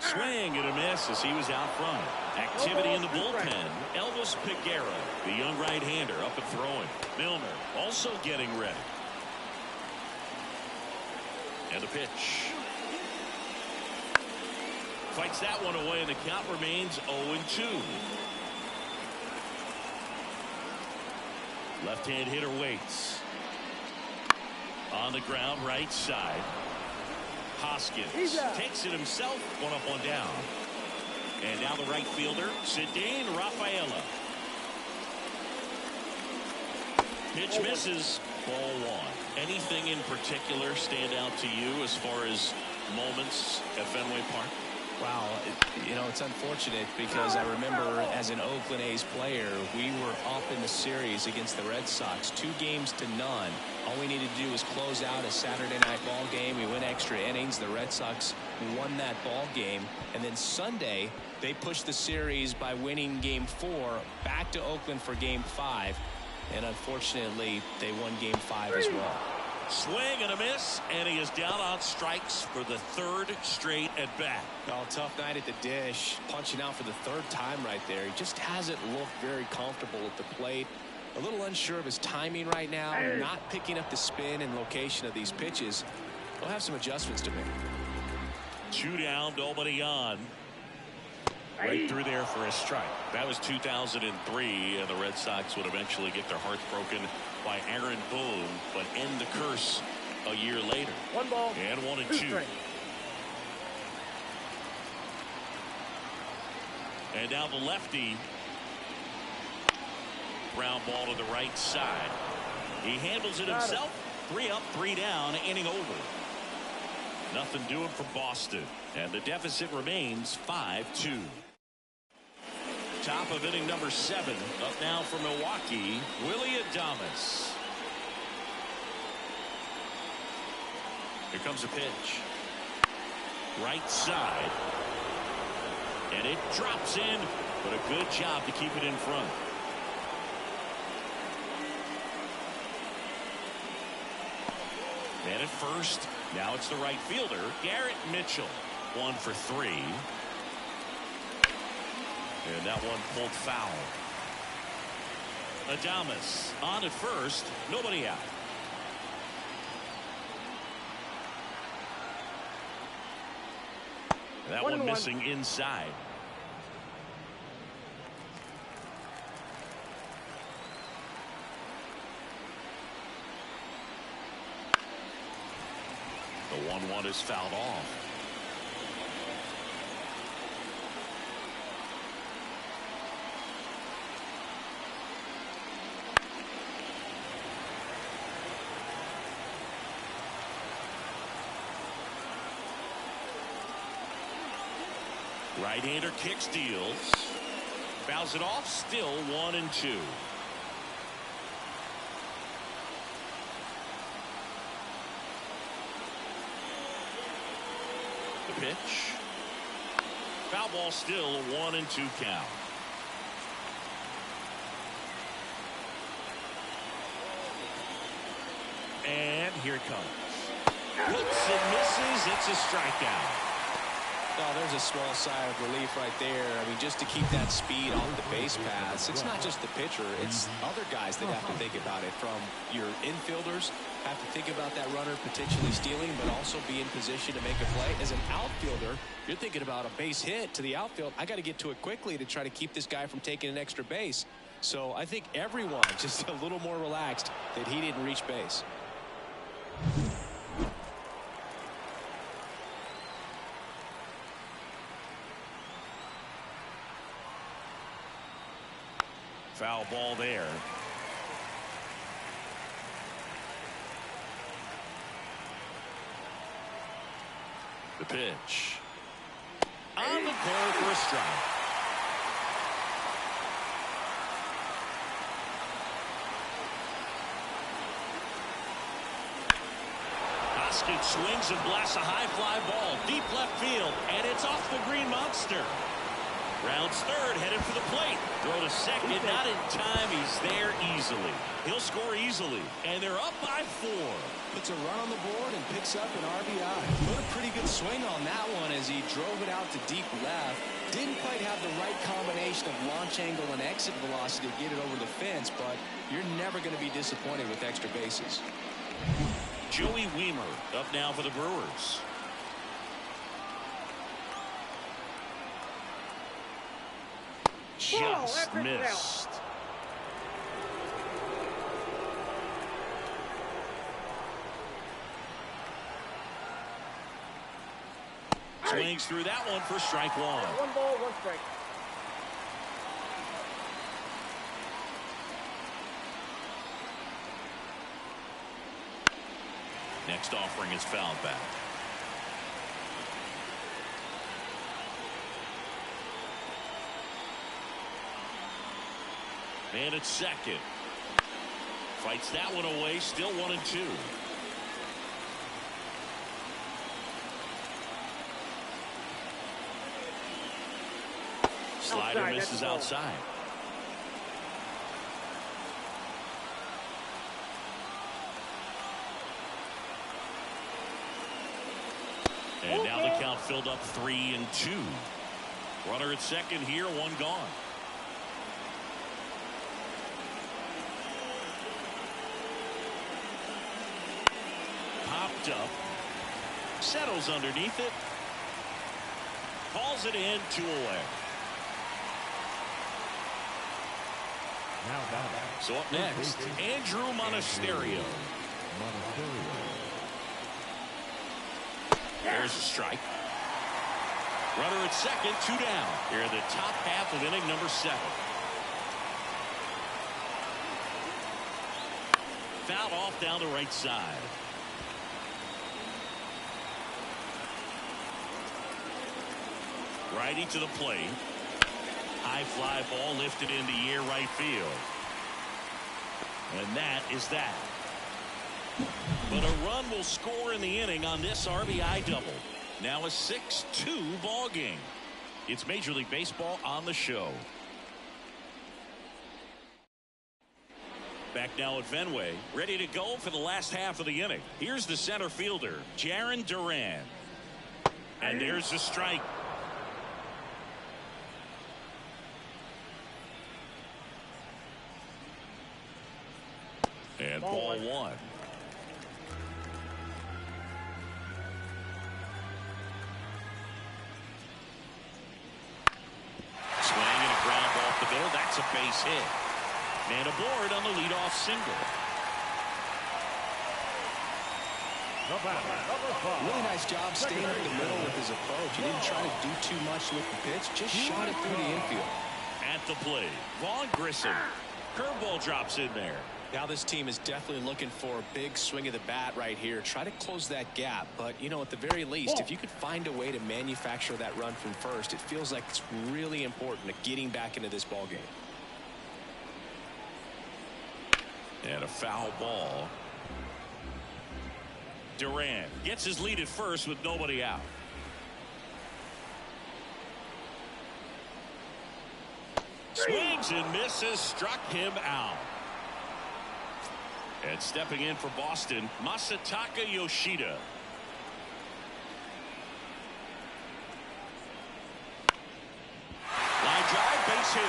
Swing and a miss as he was out front. Activity in the bullpen. Elvis Peguero, the young right-hander, up and throwing. Milner also getting ready. And the pitch. Fights that one away, and the count remains 0-2. Left-hand hitter waits. On the ground, right side. Hoskins takes it himself, 1 up, 1 down. And now the right fielder, Cedane Rafaela. Pitch misses, ball 1. Anything in particular stand out to you as far as moments at Fenway Park? Wow, you know, it's unfortunate because I remember as an Oakland A's player, we were up in the series against the Red Sox, 2-0. All we needed to do was close out a Saturday night ball game. We went extra innings. The Red Sox won that ball game. And then Sunday, they pushed the series by winning Game 4 back to Oakland for Game 5. And unfortunately, they won Game 5 as well. Swing and a miss, and he is down on strikes for the 3rd straight at bat. Oh, tough night at the dish, punching out for the 3rd time right there. He just hasn't looked very comfortable at the plate. A little unsure of his timing right now, not picking up the spin and location of these pitches. He'll have some adjustments to make. 2 down, nobody on. Right through there for a strike. That was 2003, and the Red Sox would eventually get their hearts broken by Aaron Boone, but end the curse a year later. 1 ball. And 1 and 2. Strikes. And now the lefty. Ground ball to the right side. He handles it himself. 3 up, 3 down, inning over. Nothing doing for Boston. And the deficit remains 5-2. Top of inning number 7. Up now for Milwaukee, Willie Adames. Here comes a pitch. Right side. And it drops in, but a good job to keep it in front. Man at first. Now it's the right fielder, Garrett Mitchell. 1 for 3. And that one pulled foul. Adames on at first. Nobody out. That one missing inside. The 1-1 is fouled off. Right-hander kick steals. Fouls it off. Still 1 and 2. The pitch. Foul ball, still a 1 and 2 count. And here it comes. Hits and misses. It's a strikeout. Oh, there's a small sigh of relief right there. I mean, just to keep that speed off the base paths. It's not just the pitcher. It's other guys that have to think about it. From your infielders have to think about that runner potentially stealing, but also be in position to make a play. As an outfielder, you're thinking about a base hit to the outfield. I got to get to it quickly to try to keep this guy from taking an extra base. So I think everyone just a little more relaxed that he didn't reach base. Foul ball there. The pitch. On the corner for a strike. Hoskins swings and blasts a high fly ball deep left field, and it's off the Green Monster. Rounds third, headed for the plate. Throw to second, not in time. He's there easily. He'll score easily, and they're up by 4. Puts a run on the board and picks up an RBI. Put a pretty good swing on that one as he drove it out to deep left. Didn't quite have the right combination of launch angle and exit velocity to get it over the fence, but you're never going to be disappointed with extra bases. Joey Wiemer up now for the Brewers. Just missed. Swings through that one for strike 1. 1 ball, 1 strike. Next offering is fouled back. Man at second. Fights that one away. Still 1 and 2. Slider misses outside. And now the count filled up 3 and 2. Runner at second here, 1 gone. popped up. Settles underneath it. Calls it in, 2 away. Now back. So up next, Andrew Monasterio. There's a strike. Runner at second, 2 down. Here in the top half of inning number 7. Fouled off down the right side. Righty to the plate. High fly ball lifted into air right field. And that is that. But a run will score in the inning on this RBI double. Now a 6-2 ball game. It's Major League Baseball on the show. Back now at Fenway, ready to go for the last half of the inning. Here's the center fielder, Jarren Duran. And there's the strike. And ball 1. Swing and a ground ball off the middle. That's a base hit. Man aboard on the leadoff single. Really nice job staying up the middle with his approach. He didn't try to do too much with the pitch. Just shot it through the infield. At the plate, Vaughn Grissom. Curveball drops in there. Now this team is definitely looking for a big swing of the bat right here. Try to close that gap. But, you know, at the very least, if you could find a way to manufacture that run from first, it feels like it's really important to getting back into this ball game. And a foul ball. Duran gets his lead at first with nobody out. Swings and misses, struck him out. And stepping in for Boston, Masataka Yoshida. Line drive, base hit.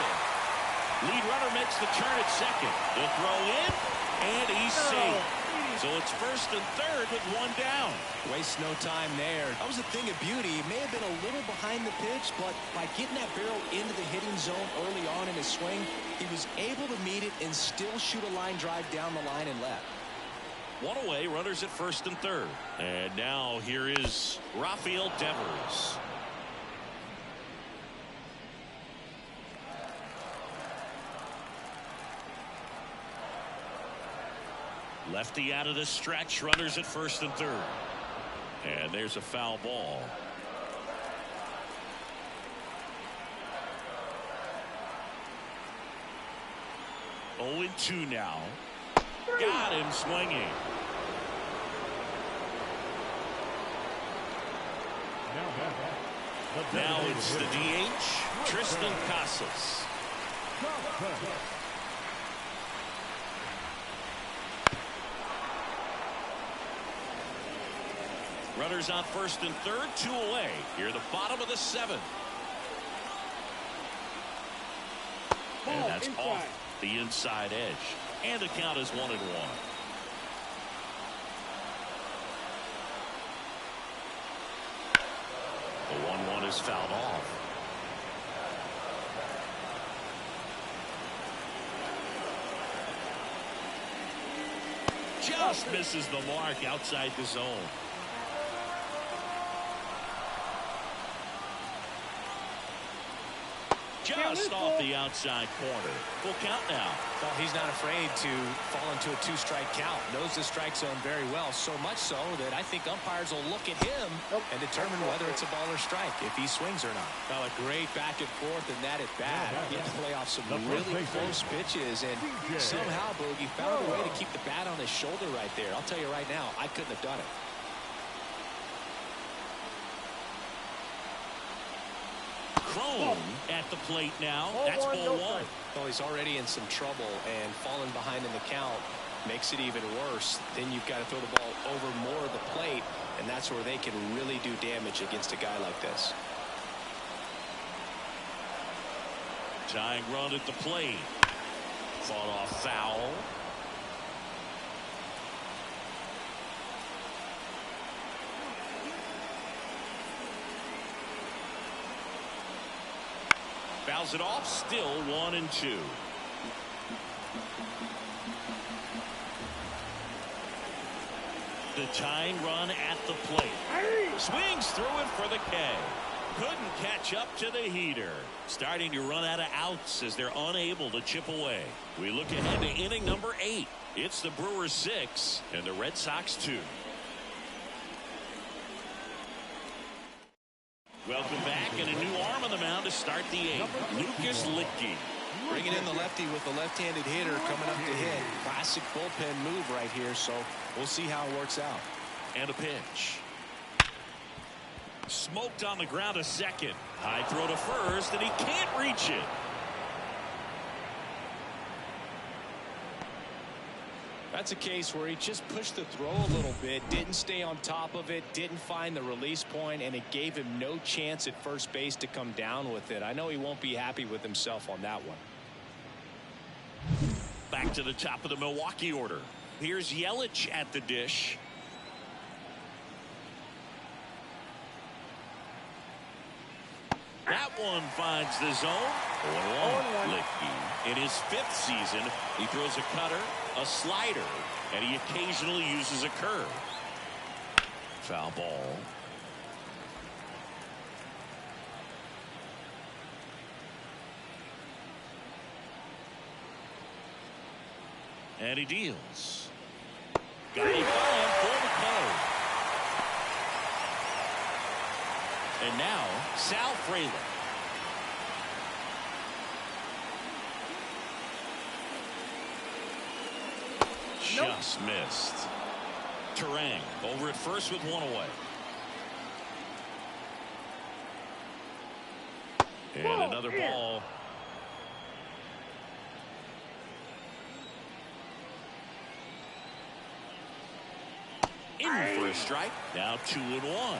Lead runner makes the turn at second. The throw in, and he's safe. So it's first and third with 1 down. Waste no time there. That was a thing of beauty. He may have been a little behind the pitch, but by getting that barrel into the hitting zone early on in his swing, he was able to meet it and still shoot a line drive down the line and left. 1 away, runners at first and third. And now here is Rafael Devers. Lefty out of the stretch, runners at first and third. And there's a foul ball. Oh, 2 now. Got him swinging. Now it's the DH, Tristan Casas. Runners on first and third, 2 away. Here at the bottom of the 7th. And that's off the inside edge. And the count is 1-1. The 1-1 is fouled off. Just misses the mark outside the zone. Just off the outside corner. Full count now. Well, he's not afraid to fall into a 2-strike count. Knows the strike zone very well. So much so that I think umpires will look at him and determine whether it's a ball or strike, if he swings or not. Well, a great back and forth in that at bat. He had to play off some really close pitches, and somehow Boogie found a way to keep the bat on his shoulder right there. I'll tell you right now, I couldn't have done it. Crone at the plate now. That's ball 1. Well, he's already in some trouble, and falling behind in the count makes it even worse. Then you've got to throw the ball over more of the plate, and that's where they can really do damage against a guy like this. Tying run at the plate. Fought off foul. Fouls it off. Still 1-2. The tying run at the plate. Swings through it for the K. Couldn't catch up to the heater. Starting to run out of outs as they're unable to chip away. We look ahead to inning number 8. It's the Brewers 6 and the Red Sox 2. Welcome back, and a new arm on the mound to start the 8th. Lucas Littke. Bringing in the lefty with the left-handed hitter coming up to hit. Classic bullpen move right here, so we'll see how it works out. And a pitch. Smoked on the ground to second. High throw to first, and he can't reach it. That's a case where he just pushed the throw a little bit, didn't stay on top of it, didn't find the release point, and it gave him no chance at first base to come down with it. I know he won't be happy with himself on that one. Back to the top of the Milwaukee order. Here's Yelich at the dish. That one finds the zone. 0-1. Littke. In his 5th season, he throws a cutter, a slider, and he occasionally uses a curve. Foul ball. And he deals. Got it by him for the K. And now, Sal Frelick. Just missed. Terang over at first with one away. And another ball. In for a strike. Now 2-1.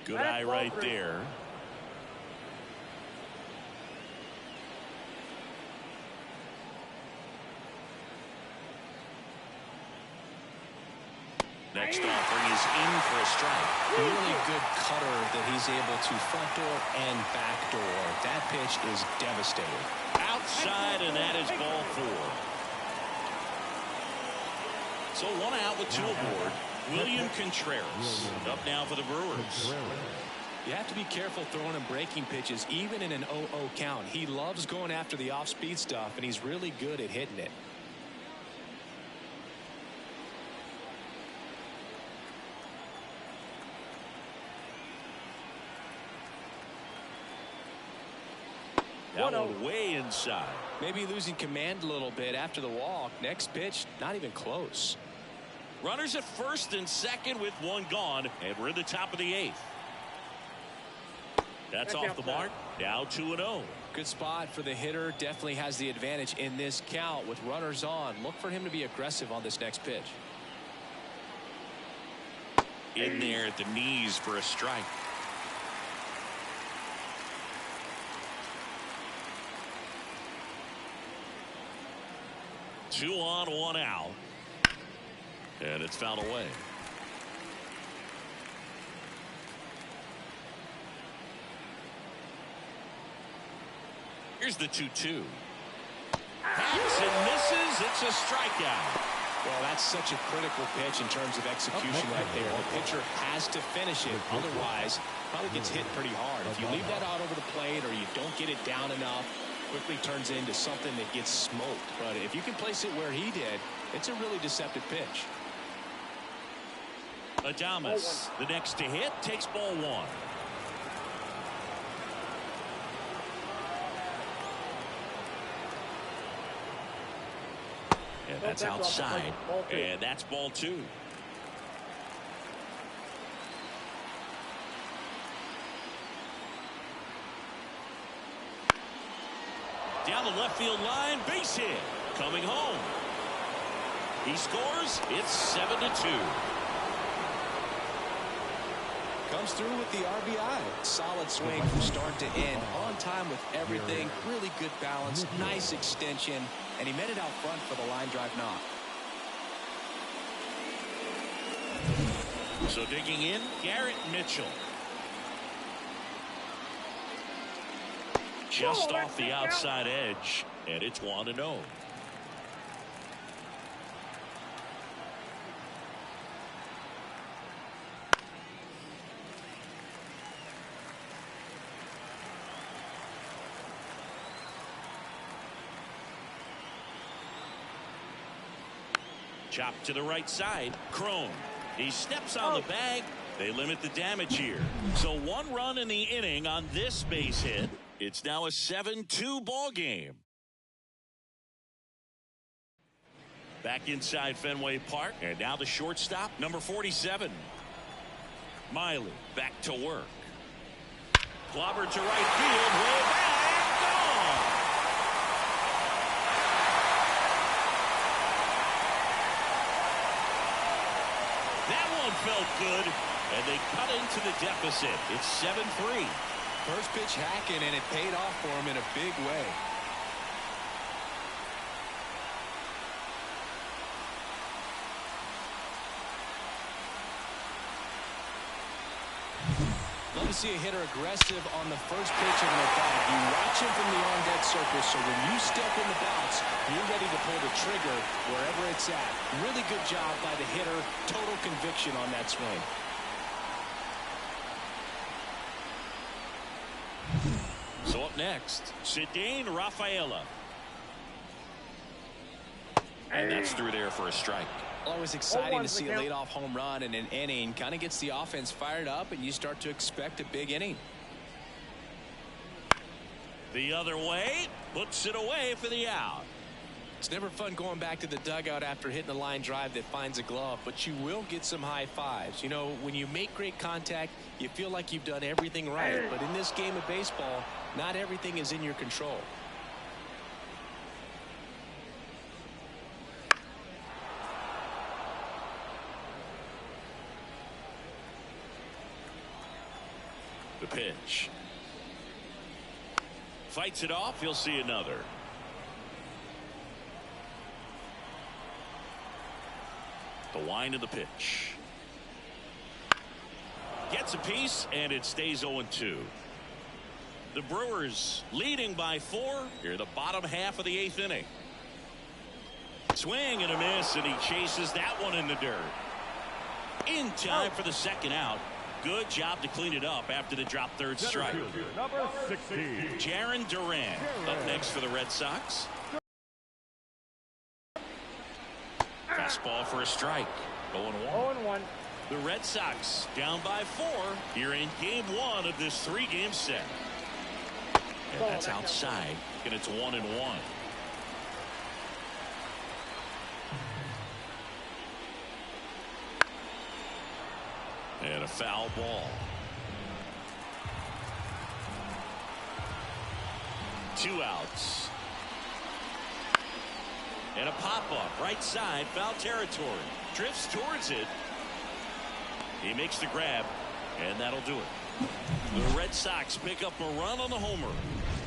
Good eye right there. Next offering is in for a strike. Really good cutter that he's able to front door and back door. That pitch is devastating. Outside, and that is ball 4. So 1 out with 2 aboard. William Contreras up now for the Brewers. You have to be careful throwing him breaking pitches even in an 0-0 count. He loves going after the off-speed stuff, and he's really good at hitting it. That one way inside. Maybe losing command a little bit after the walk. Next pitch, not even close. Runners at first and second with 1 gone, and we're in the top of the 8th. That's off the mark. Now 2-0. Good spot for the hitter. Definitely has the advantage in this count with runners on. Look for him to be aggressive on this next pitch. In there at the knees for a strike. Two on, 1 out. And it's fouled away. Here's the 2-2. Hacks and misses. It's a strikeout. Well, that's such a critical pitch in terms of execution right there. The pitcher has to finish it. Otherwise, probably gets hit pretty hard. If you leave that out over the plate or you don't get it down enough, quickly turns into something that gets smoked. But if you can place it where he did, it's a really deceptive pitch. Adames, the next to hit, takes ball 1. And that's outside. And that's ball 2. Down the left field line, base hit. Coming home. He scores. It's 7-2. Comes through with the RBI. Solid swing from start to end. On time with everything. Really good balance. Nice extension. And he met it out front for the line drive knock. So digging in, Garrett Mitchell. Just off the outside edge, and it's 1-0. Chop to the right side. Crone. He steps on the bag. They limit the damage here. So 1 run in the inning on this base hit. It's now a 7-2 ball game. Back inside Fenway Park. And now the shortstop, number 47. Miley back to work. Clobber to right field. Way back. Gone. That one felt good. And they cut into the deficit. It's 7-3. First pitch hacking, and it paid off for him in a big way. Love to see a hitter aggressive on the first pitch of an at-bat. You watch him from the on-deck circle, so when you step in the bounce, you're ready to pull the trigger wherever it's at. Really good job by the hitter. Total conviction on that swing. So up next, Cedane Rafaela. And that's through there for a strike. Always exciting to see a leadoff home run in an inning. Kind of gets the offense fired up, and you start to expect a big inning. The other way, puts it away for the out. It's never fun going back to the dugout after hitting a line drive that finds a glove, but you will get some high fives. You know, when you make great contact, you feel like you've done everything right. But in this game of baseball, not everything is in your control. The pitch. Fights it off. He'll see another. The wind of the pitch. Gets a piece, and it stays 0-2. The Brewers leading by 4 here, the bottom half of the 8th inning. Swing and a miss, and he chases that one in the dirt. In time for the second out. Good job to clean it up after the drop third strike. Number 16. Jarren Duran up next for the Red Sox. Fastball for a strike. 0-1. The Red Sox down by 4 here in game 1 of this 3-game set. And that's outside, and it's 1-1. And a foul ball. 2 outs. And a pop-up right side, foul territory. Drifts towards it. He makes the grab, and that'll do it. The Red Sox pick up a run on the homer.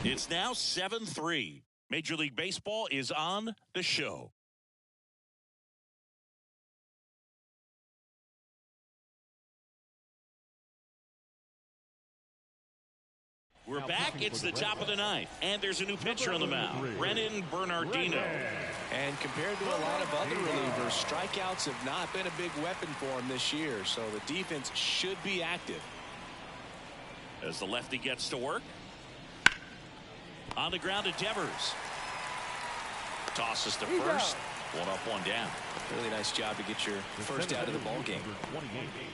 It's now 7-3. Major League Baseball is on the show. We're back. It's the top of the 9th, and there's a new pitcher on the mound, Brennan Bernardino. And compared to a lot of other relievers, strikeouts have not been a big weapon for him this year, so the defense should be active. As the lefty gets to work. On the ground to Devers. Tosses to first. 1 up, 1 down. Really nice job to get your first out of the ball game.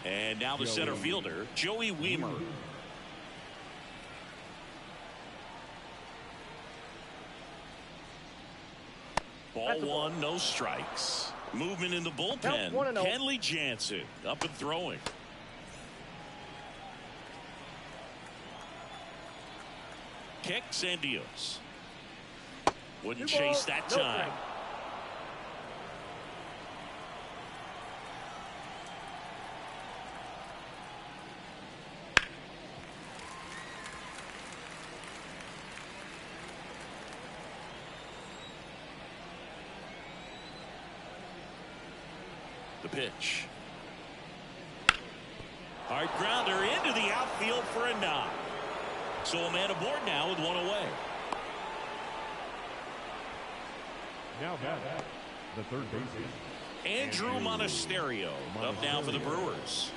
And now the center fielder, Joey Wiemer. Ball 1, no strikes. Movement in the bullpen. Kenley Jansen up and throwing. Kicks and deals. Wouldn't chase that time. The pitch. Hard grounder into the outfield for a knock. So a man aboard now with one away. Now back, the third baseman, Andrew Monasterio up now for the Brewers.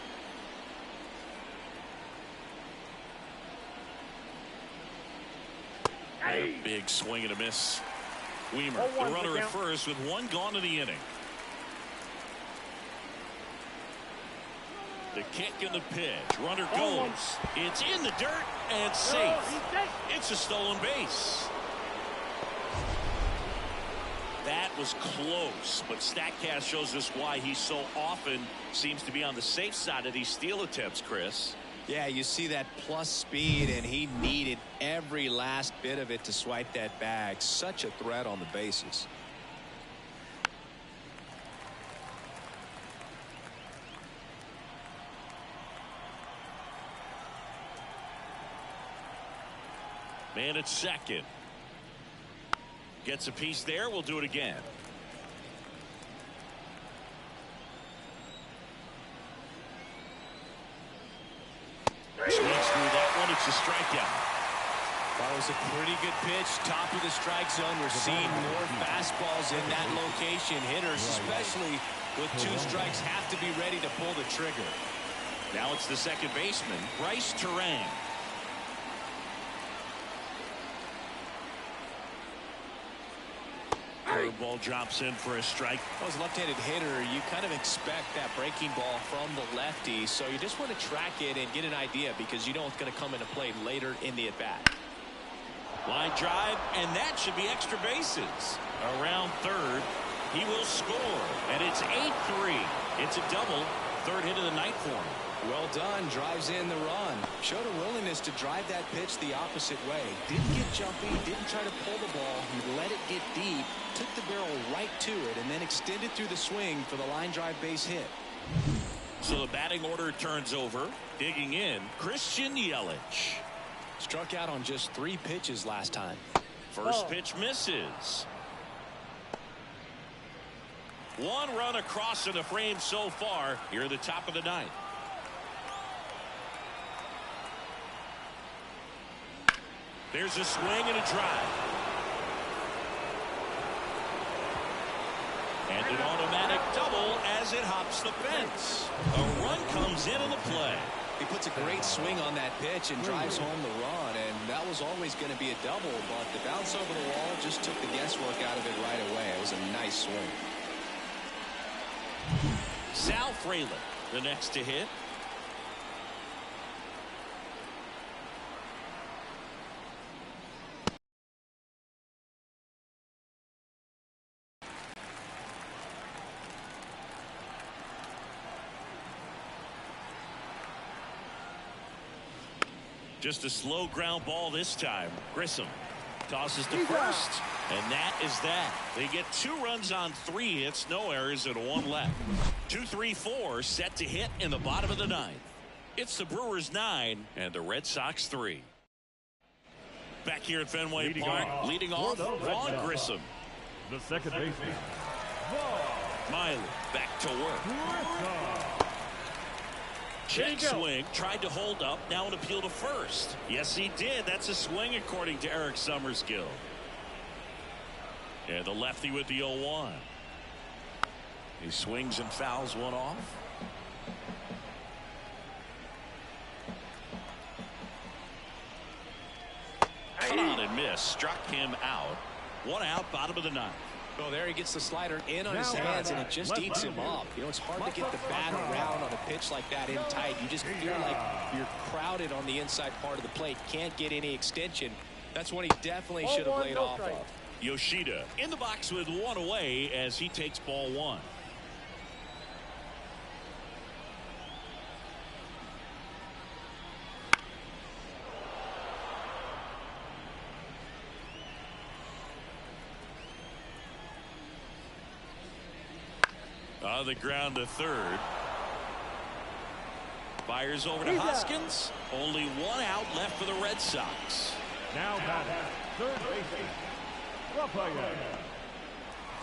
A big swing and a miss. Weimer, the runner at first with one gone to the inning. The kick and the pitch. Runner goes. It's in the dirt and safe. It's a stolen base. That was close, but StatCast shows us why he so often seems to be on the safe side of these steal attempts, Chris. Yeah, you see that plus speed, and he needed every last bit of it to swipe that bag. Such a threat on the bases. Man at second. Gets a piece there. We'll do it again. Swings through that one. It's a strikeout. That was a pretty good pitch. Top of the strike zone. We're seeing more fastballs in that location. Hitters, especially with 2 strikes, have to be ready to pull the trigger. Now it's the second baseman, Bryce Terang. Curveball drops in for a strike. As a left-handed hitter, you kind of expect that breaking ball from the lefty, so you just want to track it and get an idea because you know it's going to come into play later in the at-bat. Line drive, and that should be extra bases. Around third, he will score, and it's 8-3. It's a double, third hit of the night for him. Well done. Drives in the run. Showed a willingness to drive that pitch the opposite way. Didn't get jumpy. Didn't try to pull the ball. He let it get deep. Took the barrel right to it and then extended through the swing for the line drive base hit. So the batting order turns over. Digging in, Christian Yelich. Struck out on just 3 pitches last time. First pitch misses. 1 run across in the frame so far here at the top of the 9th. There's a swing and a drive. And an automatic double as it hops the fence. A run comes in the play. He puts a great swing on that pitch and drives home the run, and that was always going to be a double, but the bounce over the wall just took the guesswork out of it right away. It was a nice swing. Sal Frelick, the next to hit. Just a slow ground ball this time. Grissom tosses to first, and that is that. They get 2 runs on 3 hits, no errors, and 1 left. 2-3-4 set to hit in the bottom of the 9th. It's the Brewers 9 and the Red Sox 3. Back here at Fenway Park, leading off Vaughn Grissom. the second baseman, Miley back to work. Check swing, tried to hold up, now an appeal to first. Yes, he did. That's a swing according to Eric Summerskill. And the lefty with the 0-1. He swings and fouls one off. Cut on and miss. Struck him out. 1 out, bottom of the 9th. Well, there he gets the slider in on his hands, and it just eats him up. You know, it's hard to get the bat around on a pitch like that in tight. You just feel like you're crowded on the inside part of the plate. Can't get any extension. That's what he definitely should have laid off of. Yoshida in the box with 1 away as he takes ball 1. On the ground to third. Fires over to Hoskins. Only 1 out left for the Red Sox. Now batting, third baseman, Rafael.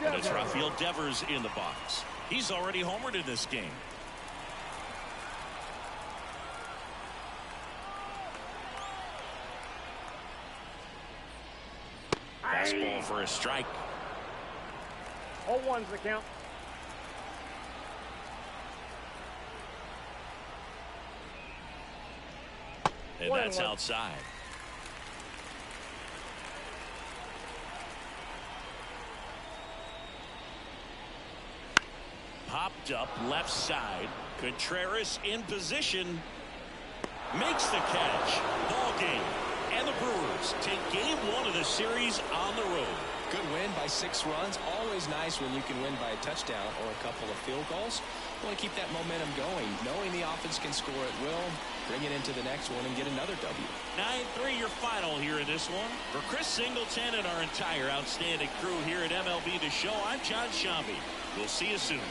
And it's Rafael Devers in the box. He's already homered in this game. fastball for a strike. 0-1's the count. And that's outside. Popped up left side. Contreras in position. Makes the catch. Ball game. And the Brewers take game 1 of the series on the road. Good win by 6 runs. Always nice when you can win by a touchdown or a couple of field goals. Want to keep that momentum going, knowing the offense can score at will, bring it into the next one, and get another W. 9-3 your final here in this one. For Chris Singleton and our entire outstanding crew here at MLB The Show, I'm John Shambi. We'll see you soon.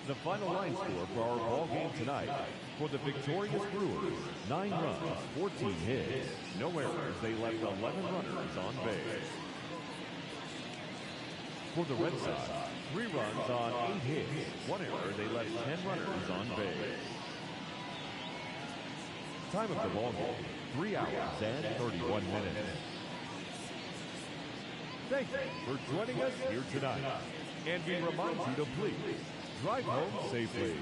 The final line score for our ball game tonight. For the victorious Brewers, 9 runs, 14 hits, no errors. They left 11 runners on base. For the Red Sox, 3 runs on 8 hits, 1 error. They left 10 runners on base. Time of the ball game, 3 hours and 31 minutes. Thank you for joining us here tonight. And we remind you to please drive home safely.